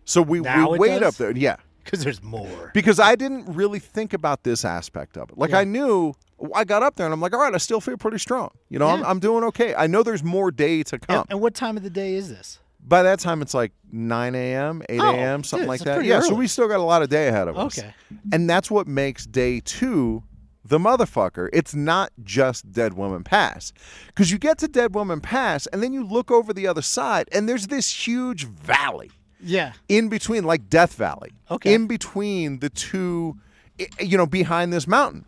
So we wait up there. Yeah. Because there's more. Because I didn't really think about this aspect of it. Like I knew, I got up there and I'm like, all right, I still feel pretty strong. I'm doing okay. I know there's more day to come. And what time of the day is this? By that time, it's like 9 a.m., 8 a.m., something like that. Yeah, so we still got a lot of day ahead of us. Okay. And that's what makes day 2 the motherfucker. It's not just Dead Woman Pass. Because you get to Dead Woman Pass, and then you look over the other side, and there's this huge valley. Yeah. In between, like Death Valley. Okay. In between the two, behind this mountain.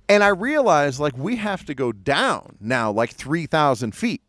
And I realized, like, we have to go down now, like 3,000 feet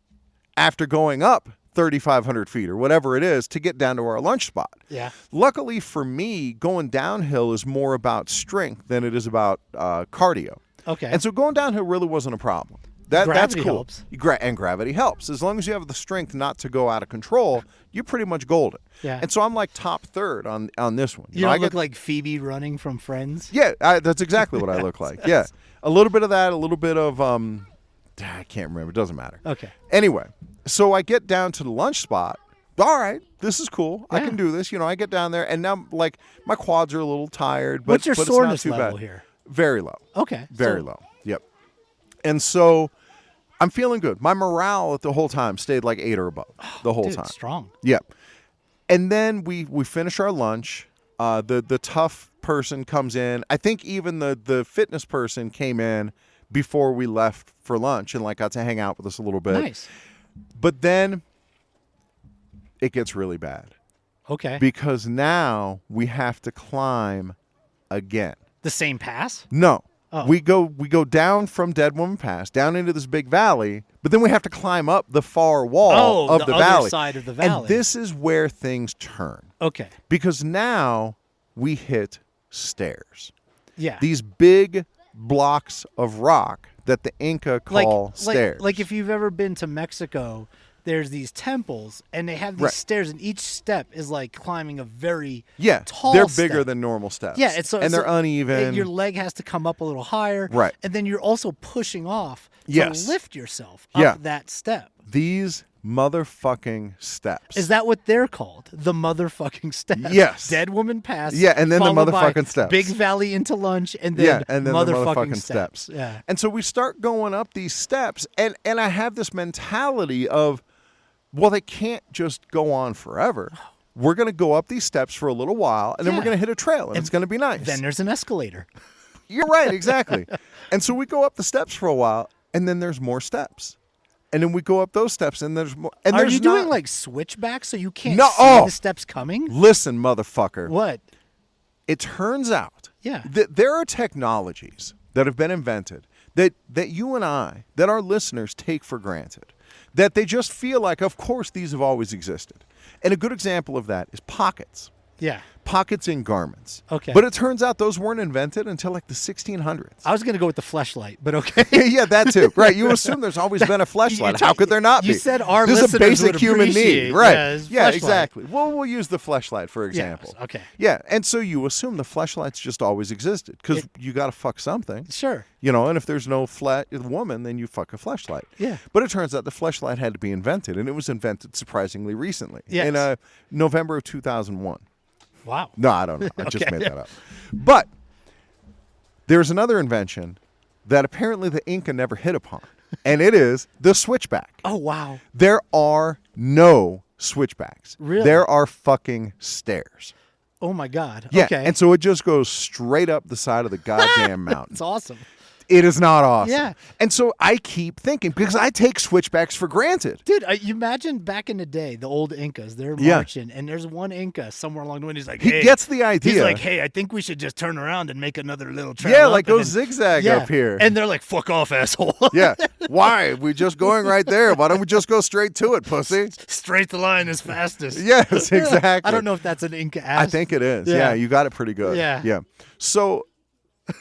after going up 3,500 feet or whatever it is to get down to our lunch spot. Yeah. Luckily for me, going downhill is more about strength than it is about cardio. Okay. And so going downhill really wasn't a problem. That's cool. Helps. And gravity helps. As long as you have the strength not to go out of control, you're pretty much golden. Yeah. And so I'm like top third on this one. You don't look like Phoebe running from Friends? Yeah, that's exactly what I look like. Yeah. A little bit of that, a little bit of, I can't remember. It doesn't matter. Okay. Anyway, so I get down to the lunch spot. All right, this is cool. I can do this. I get down there, and now, like, my quads are a little tired. But, what's your soreness level bad. Here? Very low. Okay. Very low. Yep. And so I'm feeling good. My morale the whole time stayed like 8 or above the whole time. Strong. Yep. And then we finish our lunch. The tough person comes in. I think even the fitness person came in before we left for lunch and like got to hang out with us a little bit. Nice. But then it gets really bad. Okay. Because now we have to climb again. The same pass? No. Oh. We go down from Dead Woman Pass, down into this big valley, but then we have to climb up the far wall of the valley. Other side of the valley. And this is where things turn. Okay. Because now we hit stairs. Yeah. These big blocks of rock that the Inca call stairs. Like if you've ever been to Mexico, there's these temples, and they have these stairs, and each step is like climbing a very tall they're step. Bigger than normal steps. Yeah, they're uneven. Your leg has to come up a little higher. Right. And then you're also pushing off to lift yourself up that step. These motherfucking steps. Is that what they're called? The motherfucking steps. Yes. Dead Woman Pass. Yeah, and then the motherfucking steps. Big valley into lunch, and then, and then motherfucking the steps. Yeah. And so we start going up these steps, and I have this mentality of, well, they can't just go on forever. We're going to go up these steps for a little while, and then we're going to hit a trail, and it's going to be nice. Then there's an escalator. You're right, exactly. And so we go up the steps for a while, and then there's more steps. And then we go up those steps, and there's more. And are you doing like switchbacks so you can't see the steps coming? Listen, motherfucker. What? it turns out that there are technologies that have been invented that you and I, that our listeners take for granted, that they just feel like, of course, these have always existed. And a good example of that is pockets. Yeah. Pockets in garments. Okay. But it turns out those weren't invented until like the 1600s. I was going to go with the fleshlight, but okay. Yeah, that too. Right. You assume there's always been a fleshlight. How could there not be? You said our this listeners is a basic would human need. Right. Yeah, exactly. Fleshlight. Well, we'll use the fleshlight, for example. Yes. Okay. Yeah. And so you assume the fleshlight's just always existed because you got to fuck something. Sure. You know, and if there's no woman, then you fuck a fleshlight. Yeah. But it turns out the fleshlight had to be invented, and it was invented surprisingly recently. Yes. In November of 2001. Wow. No, I don't know. I just made that up. But there's another invention that apparently the Inca never hit upon, and it is the switchback. Oh, wow. There are no switchbacks. Really? There are fucking stairs. Oh, my God. Yeah, okay. and so it just goes straight up the side of the goddamn mountain. It's awesome. It is not awesome. Yeah. And so I keep thinking, because I take switchbacks for granted. Dude, you imagine back in the day, the old Incas, they're marching, and there's one Inca somewhere along the way, and he's like, hey. He gets the idea. He's like, hey, I think we should just turn around and make another little trail. Yeah, like go zigzag up here. And they're like, fuck off, asshole. Yeah. Why? We're just going right there. Why don't we just go straight to it, pussy? Straight the line is fastest. Yes, exactly. I don't know if that's an Inca ass. I think it is. Yeah, you got it pretty good. Yeah. Yeah. So,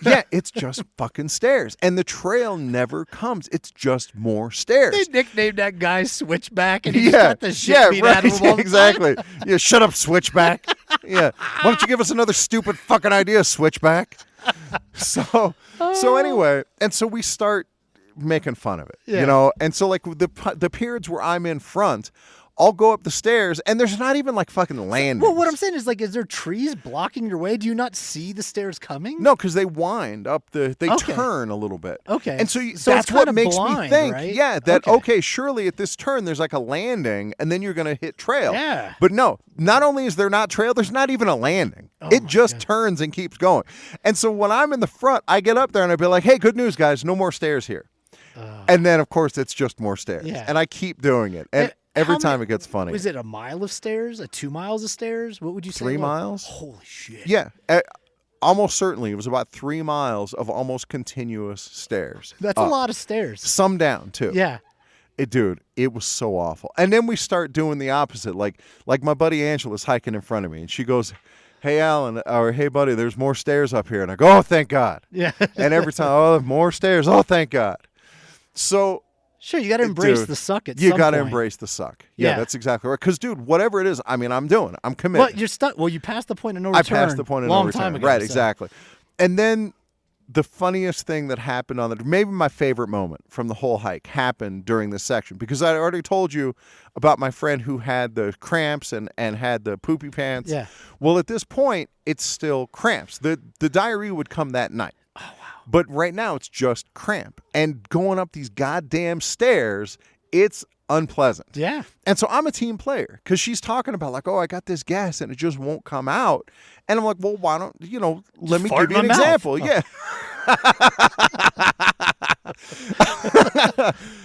yeah, it's just fucking stairs. And the trail never comes. It's just more stairs. They nicknamed that guy Switchback, and he got the shit beat out of him all the exactly. time. Yeah, shut up, Switchback. Yeah. Why don't you give us another stupid fucking idea, Switchback? So anyway, and so we start making fun of it, you know? And so like the periods where I'm in front, I'll go up the stairs, and there's not even like fucking landings. Well, what I'm saying is, like, is there trees blocking your way? Do you not see the stairs coming? No, because they wind up they turn a little bit. Okay. And so, So that's it's what kinda makes blind, me think, right? okay, surely at this turn there's like a landing, and then you're going to hit trail. Yeah. But no, not only is there not trail, there's not even a landing. It just turns and keeps going. And so when I'm in the front, I get up there and I be like, hey, good news, guys, no more stairs here. And then, of course, it's just more stairs. Yeah. And I keep doing it. And every time it gets funny. Was it a mile of stairs? 2 miles of stairs? What would you say? 3 miles? Holy shit. Yeah. Almost certainly. It was about 3 miles of almost continuous stairs. That's a lot of stairs. Some down, too. Yeah. Dude, it was so awful. And then we start doing the opposite. Like my buddy Angela's hiking in front of me, and she goes, hey, Alan, or hey, buddy, there's more stairs up here. And I go, oh, thank God. Yeah. And every time, oh, more stairs. Oh, thank God. So... Sure, you got to embrace the suck at some point. You got to embrace the suck. Yeah, that's exactly right. Because, dude, whatever it is, I mean, I'm doing it. I'm committed. Well, you're stuck. Well, you passed the point of no return. I passed the point of no return. Long time ago. Right, exactly. And then the funniest thing that happened maybe my favorite moment from the whole hike happened during this section, because I already told you about my friend who had the cramps and had the poopy pants. Yeah. Well, at this point, it's still cramps. The diarrhea would come that night. Oh, wow. But right now, it's just cramp. And going up these goddamn stairs, it's unpleasant. Yeah. And so I'm a team player, because she's talking about like, oh, I got this gas and it just won't come out. And I'm like, well, why don't, let me give you an example. Yeah.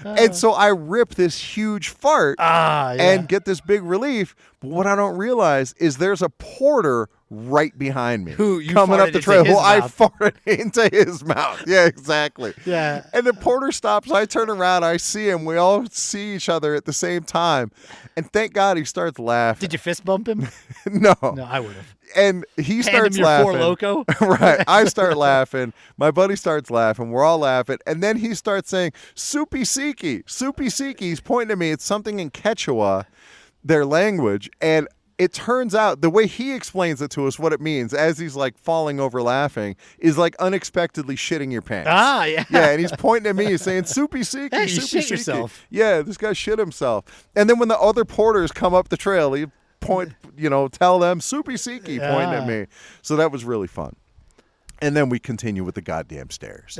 And so I rip this huge fart and get this big relief. But what I don't realize is there's a porter right behind me coming up the trail. I farted into his mouth. Yeah, exactly. Yeah. And the porter stops. I turn around. I see him. We all see each other at the same time. And thank God he starts laughing. Did you fist bump him? No. No, I would have. And he starts him your laughing. Four Loko. Right. I start laughing. My buddy starts laughing. We're all laughing. And then he starts saying, Supi Siki. Supi Siki. He's pointing at me. It's something in Quechua, their language. And it turns out the way he explains it to us, what it means, as he's like falling over laughing, is like unexpectedly shitting your pants. Ah, yeah. Yeah, and he's pointing at me. He's saying, Supi Siki. Hey, you Supi shit Siki. yourself. Yeah, this guy shit himself. And then when the other porters come up the trail, he tell them Supi Siki pointing at me. So that was really fun. And then we continue with the goddamn stairs.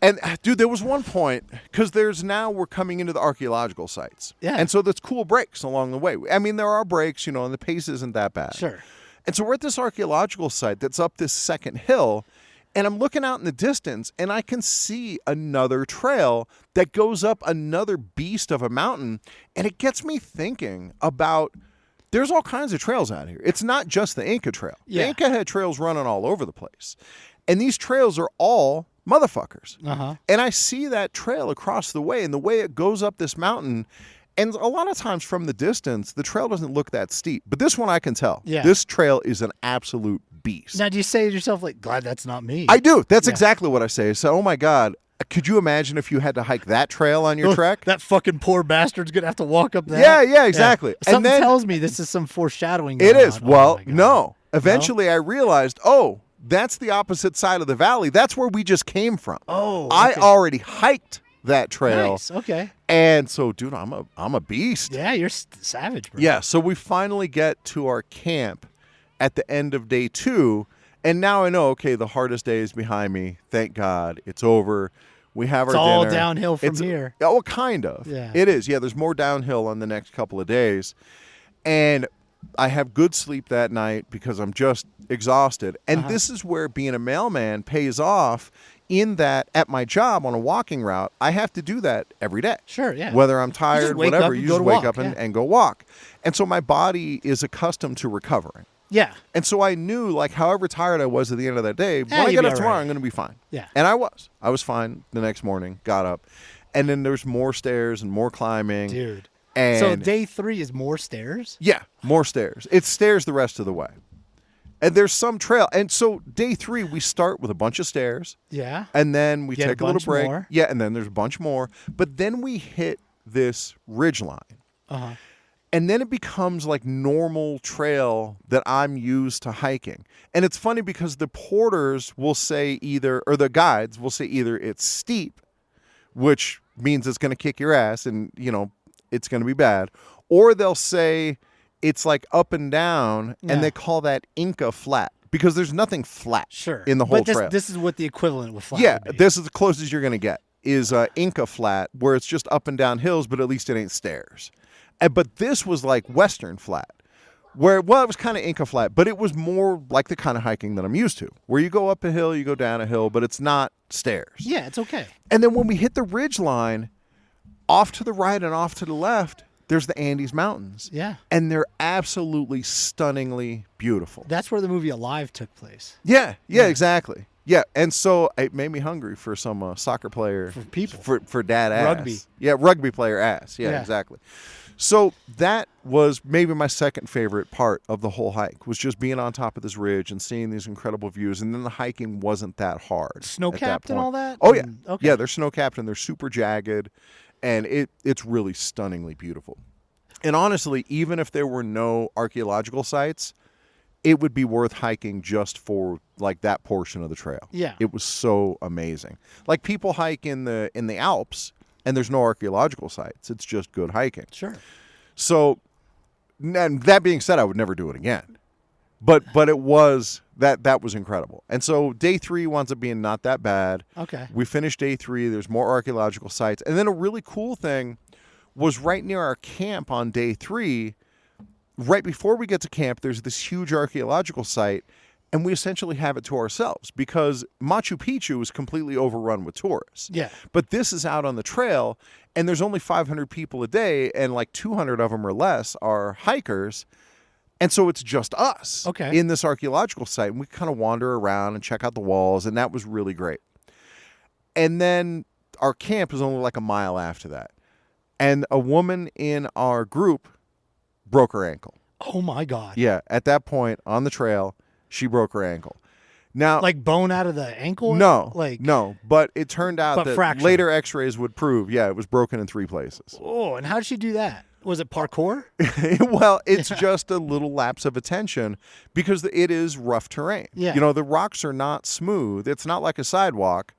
And dude, there was one point, because we're coming into the archaeological sites. Yeah. And so there's cool breaks along the way. I mean, there are breaks, and the pace isn't that bad. Sure. And so we're at this archaeological site that's up this second hill, and I'm looking out in the distance, and I can see another trail that goes up another beast of a mountain, and it gets me thinking about there's all kinds of trails out here. It's not just the Inca Trail. Yeah. The Inca had trails running all over the place. And these trails are all motherfuckers. Uh-huh. And I see that trail across the way, and the way it goes up this mountain, and a lot of times from the distance, the trail doesn't look that steep. But this one I can tell. Yeah. This trail is an absolute beast. Now, do you say to yourself, like, glad that's not me? I do. That's exactly what I say. So, oh my God, could you imagine if you had to hike that trail on your trek? That fucking poor bastard's going to have to walk up that. Yeah, exactly. Yeah. Something and then, tells me this is some foreshadowing. It is. On. Well, no. Eventually I realized, that's the opposite side of the valley. That's where we just came from. Oh, okay. I already hiked that trail. Nice. Okay. And so, dude, I'm a beast. Yeah, you're savage, bro. Yeah, so we finally get to our camp at the end of day 2, and now I know, okay, the hardest day is behind me. Thank God. It's over. We have our dinner. It's all downhill from here. Oh, kind of. Yeah. It is. Yeah, there's more downhill on the next couple of days. And I have good sleep that night because I'm just exhausted. And this is where being a mailman pays off, in that at my job on a walking route, I have to do that every day. Sure, yeah. Whether I'm tired, whatever, you just wake up and go walk. And so my body is accustomed to recovering. Yeah. And so I knew, like, however tired I was at the end of that day, when I get up tomorrow, I'm going to be fine. Yeah. And I was. I was fine the next morning, got up. And then there's more stairs and more climbing. Dude. And so day 3 is more stairs? Yeah, more stairs. It's stairs the rest of the way. And there's some trail. And so day 3, we start with a bunch of stairs. Yeah. And then we Get take a little break. More. Yeah, and then there's a bunch more. But then we hit this ridge line. Uh-huh. And then it becomes like normal trail that I'm used to hiking. And it's funny because the porters will say either, or the guides will say either it's steep, which means it's going to kick your ass and, it's going to be bad. Or they'll say it's like up and down, and they call that Inca flat because there's nothing flat in the whole trail. This is what the equivalent with flat Yeah, would be. this is the closest you're going to get is Inca flat, where it's just up and down hills, but at least it ain't stairs. But this was like Western flat, where, well, it was kind of Inca flat, but it was more like the kind of hiking that I'm used to, where you go up a hill, you go down a hill, but it's not stairs. Yeah, it's okay. And then when we hit the ridge line, off to the right and off to the left, there's the Andes Mountains. Yeah. And they're absolutely stunningly beautiful. That's where the movie Alive took place. Yeah, exactly. Yeah, and so it made me hungry for some soccer player. For people. For dad ass. Rugby. Yeah, rugby player ass. Yeah, exactly. So that was maybe my second favorite part of the whole hike, was just being on top of this ridge and seeing these incredible views. And then the hiking wasn't that hard. Snow-capped and all that? Oh, yeah. Okay. Yeah, they're snow-capped and they're super jagged. And it's really stunningly beautiful. And honestly, even if there were no archaeological sites, it would be worth hiking just for like that portion of the trail. Yeah. It was so amazing. Like people hike in the Alps and there's no archaeological sites. It's just good hiking. Sure. So, and that being said, I would never do it again. But it was that was incredible. And so day 3 winds up being not that bad. Okay. We finished day 3. There's more archaeological sites. And then a really cool thing was right near our camp on day 3, right before we get to camp, there's this huge archaeological site, and we essentially have it to ourselves because Machu Picchu is completely overrun with tourists. Yeah. But this is out on the trail, and there's only 500 people a day, and like 200 of them or less are hikers. And so it's just us in this archaeological site. And we kind of wander around and check out the walls, and that was really great. And then our camp is only like a mile after that. And a woman in our group broke her ankle. Oh, my God. Yeah, at that point on the trail, she broke her ankle. Now, like bone out of the ankle? No, but it turned out that fracture. Later x-rays would prove, it was broken in 3 places. Oh, and how did she do that? Was it parkour? Well, it's just a little lapse of attention because it is rough terrain. Yeah. The rocks are not smooth. It's not like a sidewalk,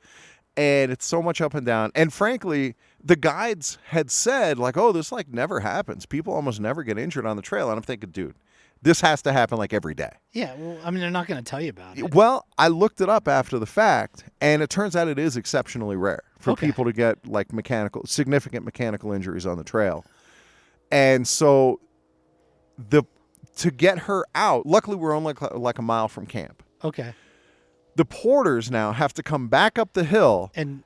and it's so much up and down. And frankly, the guides had said, like, oh, this like never happens. People almost never get injured on the trail. And I'm thinking, dude, this has to happen like every day. Yeah, well, I mean, they're not going to tell you about it. Well, I looked it up after the fact, and it turns out it is exceptionally rare for people to get like significant mechanical injuries on the trail. And so to get her out, luckily we're only like a mile from camp. Okay. The porters now have to come back up the hill and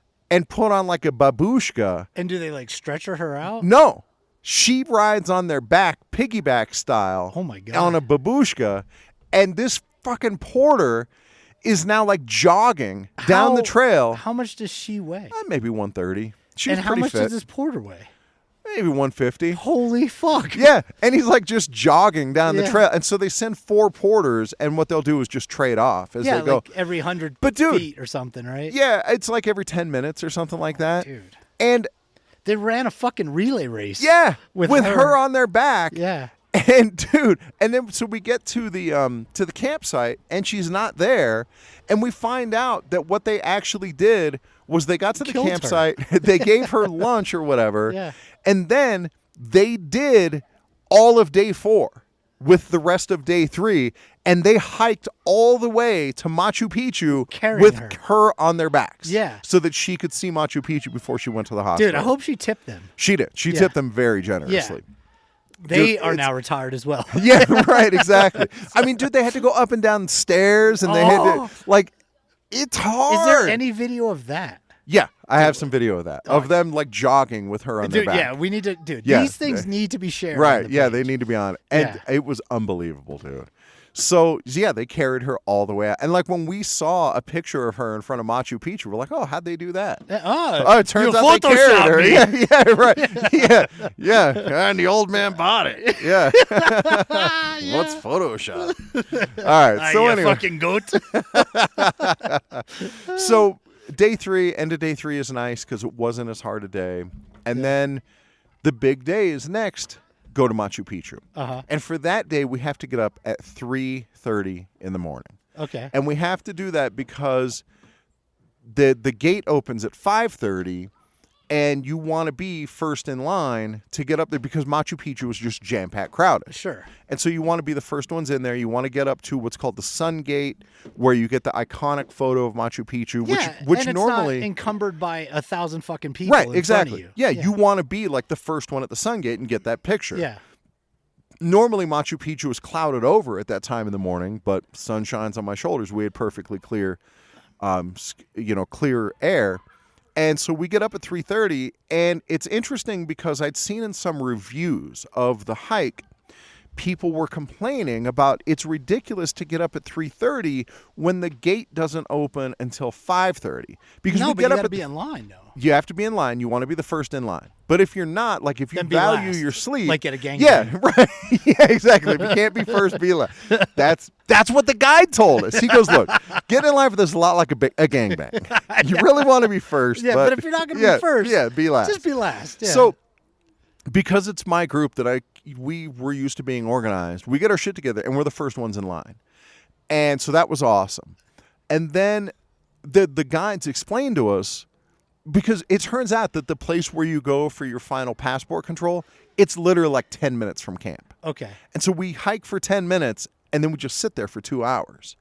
put on like a babushka. And do they like stretcher her out? No. She rides on their back, piggyback style. Oh my God. On a babushka. And this fucking porter is now like jogging down the trail. How much does she weigh? Maybe 130. She's and how much does this porter weigh? Maybe 150. Holy fuck. Yeah. And he's like just jogging down the trail. And so they send 4 porters, and what they'll do is just trade off as they go. Like every 100 feet or something, right? Yeah. It's like every 10 minutes or something like that. Dude. And they ran a fucking relay race. Yeah. With her on their back. Yeah. And dude, and then so we get to the campsite, and she's not there, and we find out that what they actually did was they got to the campsite, they gave her lunch or whatever, and then they did all of day 4 with the rest of day 3, and they hiked all the way to Machu Picchu with her on their backs, so that she could see Machu Picchu before she went to the hospital. Dude, I hope she tipped them. She did. She tipped them very generously. Yeah. They are now retired as well. Yeah, right, exactly. I mean, dude, they had to go up and down stairs, and they had to, like, it's hard. Is there any video of that? Yeah, I have some video of that, of them, like, jogging with her on their back. Yeah, we need to, these things need to be shared. Right, they need to be on it. And it was unbelievable, dude. So, yeah, they carried her all the way out. And, like, when we saw a picture of her in front of Machu Picchu, we're like, oh, how'd they do that? It turns out they carried her. Yeah, right. Yeah. And the old man bought it. Yeah. What's Photoshop? All right, so anyway. Fucking goat. So, end of day 3 is nice because it wasn't as hard a day. And then the big day is next. Go to Machu Picchu. And for that day, we have to get up at 3:30 in the morning. Okay. And we have to do that because the gate opens at 5:30, and you want to be first in line to get up there because Machu Picchu is just jam-packed crowded. Sure. And so you want to be the first ones in there. You want to get up to what's called the Sun Gate, where you get the iconic photo of Machu Picchu, which and it's normally not encumbered by 1,000 fucking people. Right, exactly. In front of you. Yeah, you want to be like the first one at the Sun Gate and get that picture. Yeah. Normally, Machu Picchu is clouded over at that time in the morning, but sun shines on my shoulders. We had perfectly clear, clear air. And so we get up at 3:30, and it's interesting because I'd seen in some reviews of the hike, people were complaining about it's ridiculous to get up at 3:30 when the gate doesn't open until 5:30. Because no, we but get you up got to be in line, though. You have to be in line. You want to be the first in line. But if you're not, like if you value your sleep, like at a gangbang. Yeah, right. Yeah, exactly. If you can't be first, be last. That's what the guide told us. He goes, look, get in line for this a lot like a gangbang. You really want to be first. Yeah, but if you're not going to be first, be last. Just be last. Yeah. So, because it's my group that we were used to being organized, we get our shit together and we're the first ones in line. And so that was awesome. And then the guides explained to us, because it turns out that the place where you go for your final passport control, it's literally like 10 minutes from camp. Okay. And so we hike for 10 minutes and then we just sit there for 2 hours.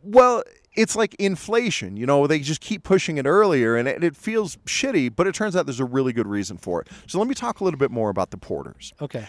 Well, it's like inflation, they just keep pushing it earlier and it feels shitty, but it turns out there's a really good reason for it. So let me talk a little bit more about the porters. Okay.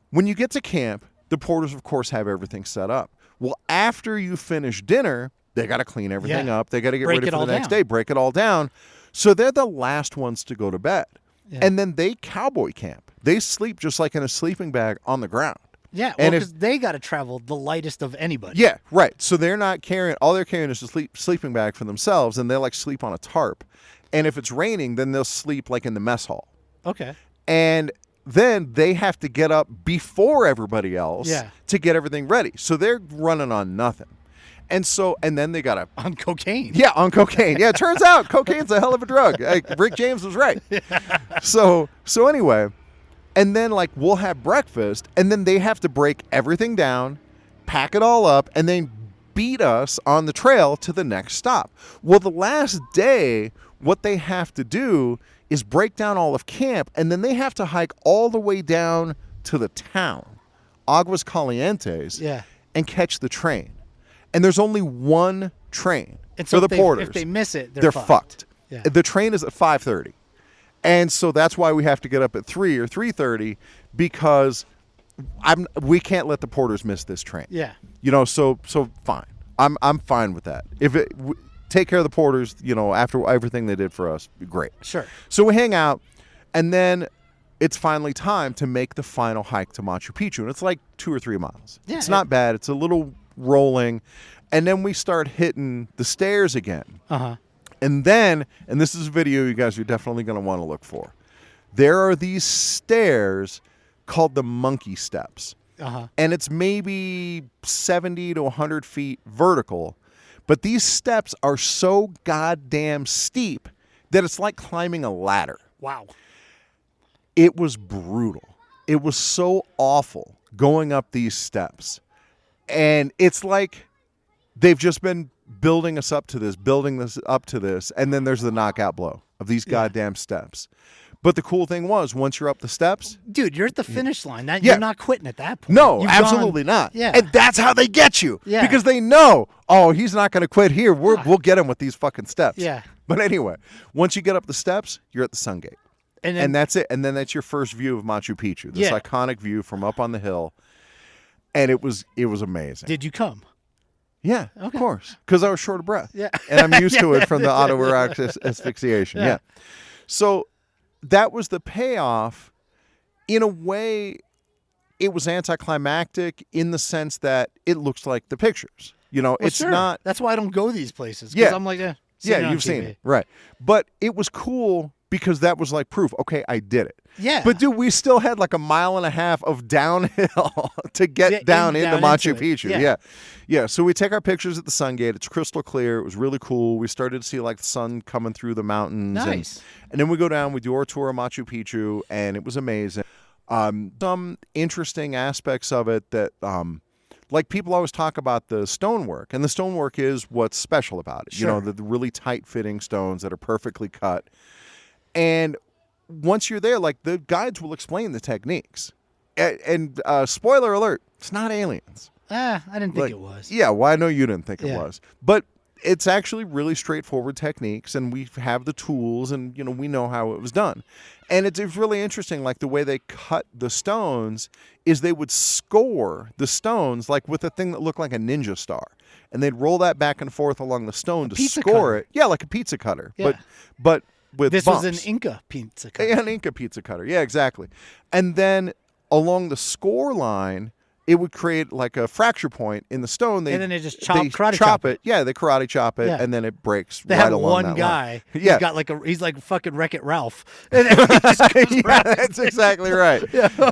When you get to camp, the porters, of course, have everything set up. Well, after you finish dinner, they got to clean everything up. They got to get ready for the next day, break it all down. So they're the last ones to go to bed. Yeah. And then they cowboy camp. They sleep just like in a sleeping bag on the ground. Yeah, well, because they got to travel the lightest of anybody. Yeah, right. So they're not carrying, all they're carrying is a sleeping bag for themselves, and they like sleep on a tarp. And if it's raining, then they'll sleep like in the mess hall. Okay. And then they have to get up before everybody else to get everything ready. So they're running on nothing. And then they got on cocaine. Yeah, on cocaine. Yeah, it turns out cocaine's a hell of a drug. Rick James was right. So anyway, and then like we'll have breakfast, and then they have to break everything down, pack it all up, and then beat us on the trail to the next stop. Well, the last day, what they have to do is break down all of camp, and then they have to hike all the way down to the town, Aguas Calientes, and catch the train. And there's only one train for the porters. If they miss it, they're fucked. Yeah. The train is at 5:30. And so that's why we have to get up at 3 or 3:30 because we can't let the porters miss this train. Yeah. So fine. I'm fine with that. Take care of the porters, after everything they did for us, great. Sure. So we hang out, and then it's finally time to make the final hike to Machu Picchu. And it's like 2 or 3 miles. Yeah, it's not bad. It's a little rolling. And then we start hitting the stairs again. Uh-huh. And then, and this is a video you guys are definitely going to want to look for. There are these stairs called the monkey steps. Uh-huh. And it's maybe 70 to 100 feet vertical. But these steps are so goddamn steep that it's like climbing a ladder. Wow. It was brutal. It was so awful going up these steps. And it's like they've just been building us up to this, and then there's the knockout blow of these goddamn steps. But the cool thing was, once you're up the steps... Dude, you're at the finish line. You're not quitting at that point. No, absolutely not. Yeah. And that's how they get you. Yeah. Because they know, he's not going to quit here. We'll get him with these fucking steps. Yeah. But anyway, once you get up the steps, you're at the sun gate. And that's it. And then that's your first view of Machu Picchu, this iconic view from up on the hill. And it was amazing. Did you come? Yeah, of course. Because I was short of breath. Yeah. And I'm used to it from the autoerotic asphyxiation. Yeah. So that was the payoff. In a way, it was anticlimactic in the sense that it looks like the pictures. It's not... That's why I don't go these places. Because I'm like, you've seen it. Right. But it was cool because that was like proof. Okay, I did it. Yeah. But, dude, we still had like a mile and a half of downhill to get down into Machu Picchu. Yeah. So we take our pictures at the sun gate. It's crystal clear. It was really cool. We started to see like the sun coming through the mountains. Nice. And then we go down, we do our tour of Machu Picchu, and it was amazing. Some interesting aspects of it that, like people always talk about the stonework, and the stonework is what's special about it. Sure. The really tight-fitting stones that are perfectly cut. And once you're there, like the guides will explain the techniques. And spoiler alert, it's not aliens. I didn't think it was. Yeah, well, I know you didn't think it was. But it's actually really straightforward techniques, and we have the tools, and, we know how it was done. And it's really interesting, like the way they cut the stones is they would score the stones like with a thing that looked like a ninja star. And they'd roll that back and forth along the stone to score it. Yeah, like a pizza cutter. Yeah. But with this bumps. was an Inca pizza cutter. Yeah, an Inca pizza cutter. Yeah, exactly. And then along the score line, it would create like a fracture point in the stone. And then they just karate chop it. Yeah, they karate chop it, and then it breaks they right have along one that guy. line. He's got like he's like fucking Wreck-It Ralph. And he just that's exactly right.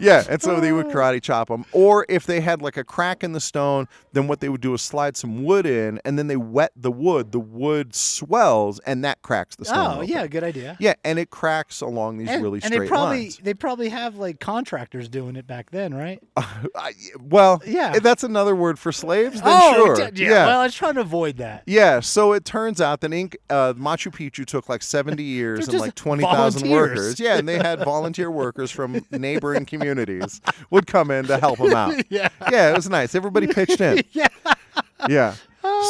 Yeah, and so they would karate chop them. Or if they had like a crack in the stone, then what they would do is slide some wood in, and then they wet the wood. The wood swells, and that cracks the stone open. Yeah, good idea. Yeah, and it cracks along these really straight lines. They probably have like contractors doing it back then, right? That's another word for slaves? Then sure. Yeah. Well, I was trying to avoid that. Yeah, so it turns out that Machu Picchu took like 70 years and like 20,000 workers. Yeah, and they had volunteer workers from neighboring communities would come in to help them out. Yeah, it was nice. Everybody pitched in. Yeah.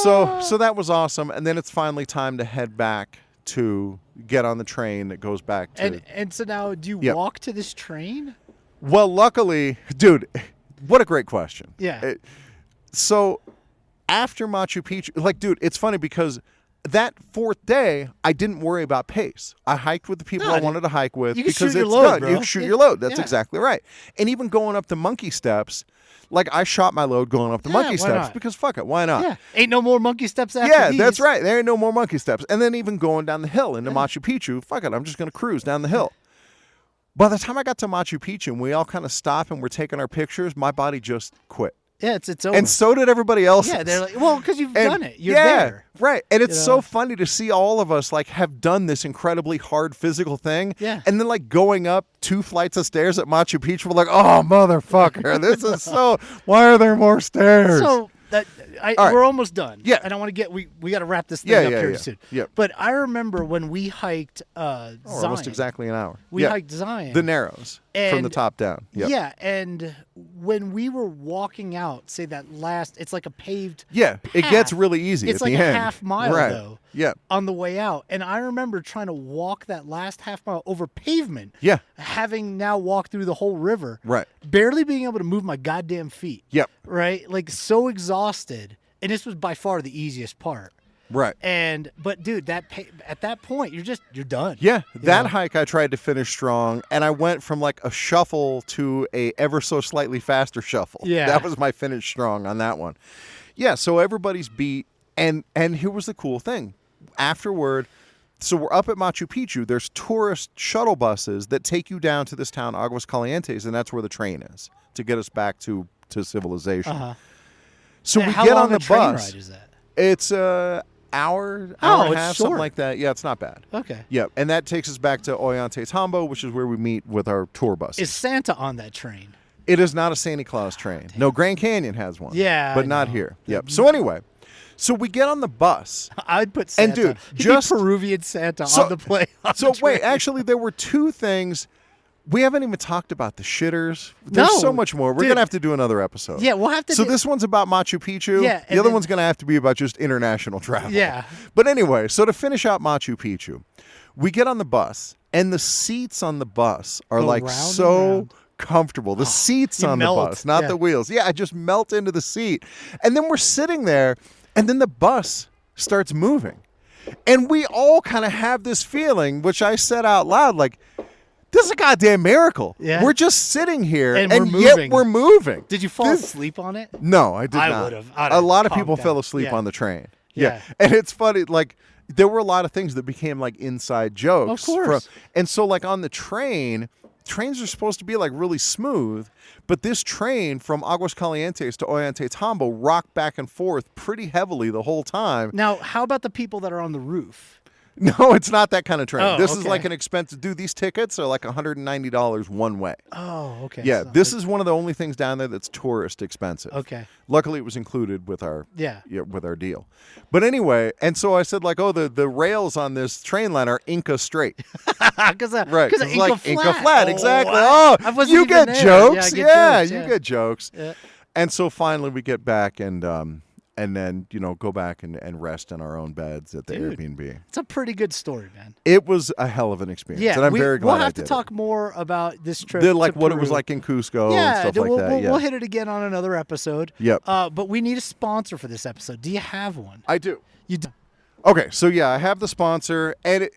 So that was awesome. And then it's finally time to head back to get on the train that goes back to... And so now, do you walk to this train? Well, luckily, dude... What a great question. Yeah. So after Machu Picchu, like, dude, it's funny because that fourth day, I didn't worry about pace. I hiked with the people I wanted to hike with because it's done. You can shoot your load. That's exactly right. And even going up the monkey steps, like I shot my load going up the monkey steps because fuck it, why not? Yeah. Ain't no more monkey steps after these. That's right. There ain't no more monkey steps. And then even going down the hill into Machu Picchu, fuck it, I'm just going to cruise down the hill. By the time I got to Machu Picchu and we all kind of stopped and we're taking our pictures, my body just quit. Yeah, it's over. And so did everybody else. Yeah, they're like, well, because you've done it. You're there. Right. And it's so funny to see all of us like have done this incredibly hard physical thing. Yeah. And then like going up 2 flights of stairs at Machu Picchu, we're like, oh, motherfucker, this is why are there more stairs? So we're almost done. Yeah. And I want to get, we got to wrap this thing up here soon. Yeah. But I remember when we hiked Zion. Almost exactly an hour. We hiked Zion. The Narrows from the top down. Yep. Yeah. And when we were walking out, say that last, it's like a paved path. It gets really easy at the end. It's like a half mile though. Yeah. On the way out. And I remember trying to walk that last half mile over pavement. Yeah. Having now walked through the whole river. Right. Barely being able to move my goddamn feet. Yep. Right? Like so exhausted. And this was by far the easiest part. Right. But dude, at that point, you're done. Yeah, that hike I tried to finish strong, and I went from like a shuffle to a ever so slightly faster shuffle. Yeah. That was my finish strong on that one. Yeah, so everybody's beat, and here was the cool thing. Afterward, so we're up at Machu Picchu. There's tourist shuttle buses that take you down to this town, Aguas Calientes, and that's where the train is to get us back to civilization. Uh-huh. So and we how get long on the a train bus. Ride is that? It's hour and a half, something like that. Yeah, it's not bad. Okay. Yeah, and that takes us back to Ollantaytambo, which is where we meet with our tour bus. Is Santa on that train? It is not a Santa Claus train. No, Grand Canyon has one. Yeah, but not here. Yep. So anyway, so we get on the bus. I'd put Santa. And dude, He'd just be Peruvian Santa on the plane. So wait, actually, there were two things. We haven't even talked about the shitters. There's so much more. We're going to have to do another episode. Yeah, we'll have to. So this one's about Machu Picchu. Yeah, the other one's going to have to be about just international travel. Yeah. But anyway, so to finish out Machu Picchu, we get on the bus, and the seats on the bus are like so comfortable. The seats on the bus, not the wheels. Yeah, I just melt into the seat. And then we're sitting there, and then the bus starts moving. And we all kind of have this feeling, which I said out loud, like, this is a goddamn miracle. Yeah. We're just sitting here, and yet we're moving. Did you fall asleep on it? No, I did not. I would have. A lot of people fell asleep on the train. Yeah. And it's funny, like, there were a lot of things that became, like, inside jokes. Of course. And so, like, on the trains are supposed to be, like, really smooth, but this train from Aguas Calientes to Ollantaytambo rocked back and forth pretty heavily the whole time. Now, how about the people that are on the roof? No, it's not that kind of train. This is okay. like an expensive. Dude, these tickets are like $190 one way. Oh, okay. Yeah, this is one of the only things down there that's tourist expensive. Okay. Luckily, it was included with our with our deal. But anyway, and so I said, like, oh, the rails on this train line are Inca straight. Because it's like Inca flat. flat. Exactly. Wow. Oh, you get jokes. Yeah, you get jokes. Yeah. And so finally we get back and then, go back and rest in our own beds at the Airbnb. It's a pretty good story, man. It was a hell of an experience. Yeah, and I'm very glad we'll have I did to talk more about this trip. Like to what Peru. it was like in Cusco and stuff like that. We'll hit it again on another episode. Yep. But we need a sponsor for this episode. Do you have one? I do. You do? Okay, so yeah, I have the sponsor, and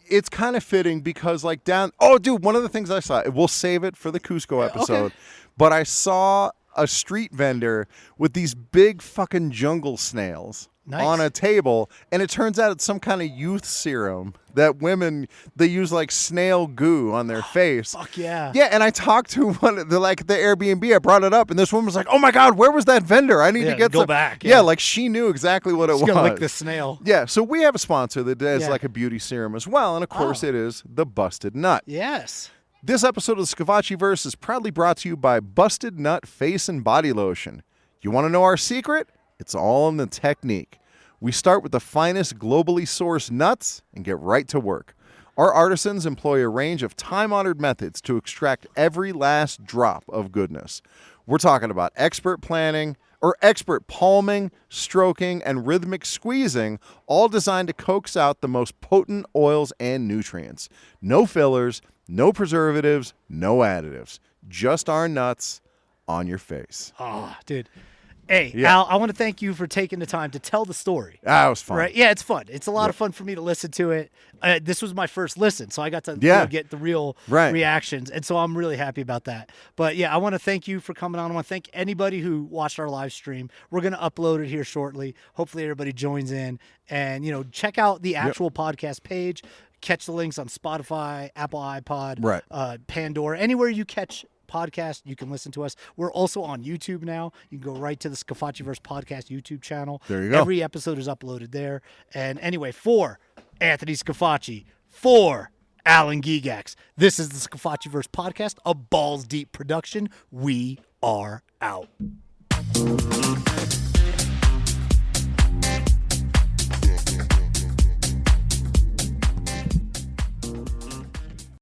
it's kind of fitting because like one of the things I saw, we'll save it for the Cusco episode, but I saw a street vendor with these big fucking jungle snails on a table, and it turns out it's some kind of youth serum that they use like snail goo on their face. Fuck yeah. Yeah, and I talked to one of the Airbnb, I brought it up, and this woman was like, oh my God, where was that vendor? I need to get go some. back. Yeah, like she knew exactly what it was. She's gonna lick the snail. Yeah, so we have a sponsor that does like a beauty serum as well, and of course it is the Busted Nut. Yes. This episode of the Scavacciverse is proudly brought to you by Busted Nut Face and Body Lotion. You want to know our secret? It's all in the technique. We start with the finest globally sourced nuts and get right to work. Our artisans employ a range of time-honored methods to extract every last drop of goodness. We're talking about expert palming, stroking, and rhythmic squeezing, all designed to coax out the most potent oils and nutrients. No fillers, no preservatives, no additives. Just our nuts on your face. Oh, dude. Hey, Al, I want to thank you for taking the time to tell the story. That was fun. Right? Yeah, it's fun. It's a lot of fun for me to listen to it. This was my first listen, so I got to get the real reactions, and so I'm really happy about that. But yeah, I want to thank you for coming on. I want to thank anybody who watched our live stream. We're going to upload it here shortly. Hopefully everybody joins in, and check out the actual podcast page. Catch the links on Spotify, Apple iPod, Pandora, anywhere you catch podcast, you can listen to us. We're also on YouTube now. You can go right to the Scavacciverse podcast YouTube channel. There you go. Every episode is uploaded there. And anyway, for Anthony Scavacci, for Alan Gigax, this is the Scavacciverse podcast, a balls deep production. We are out.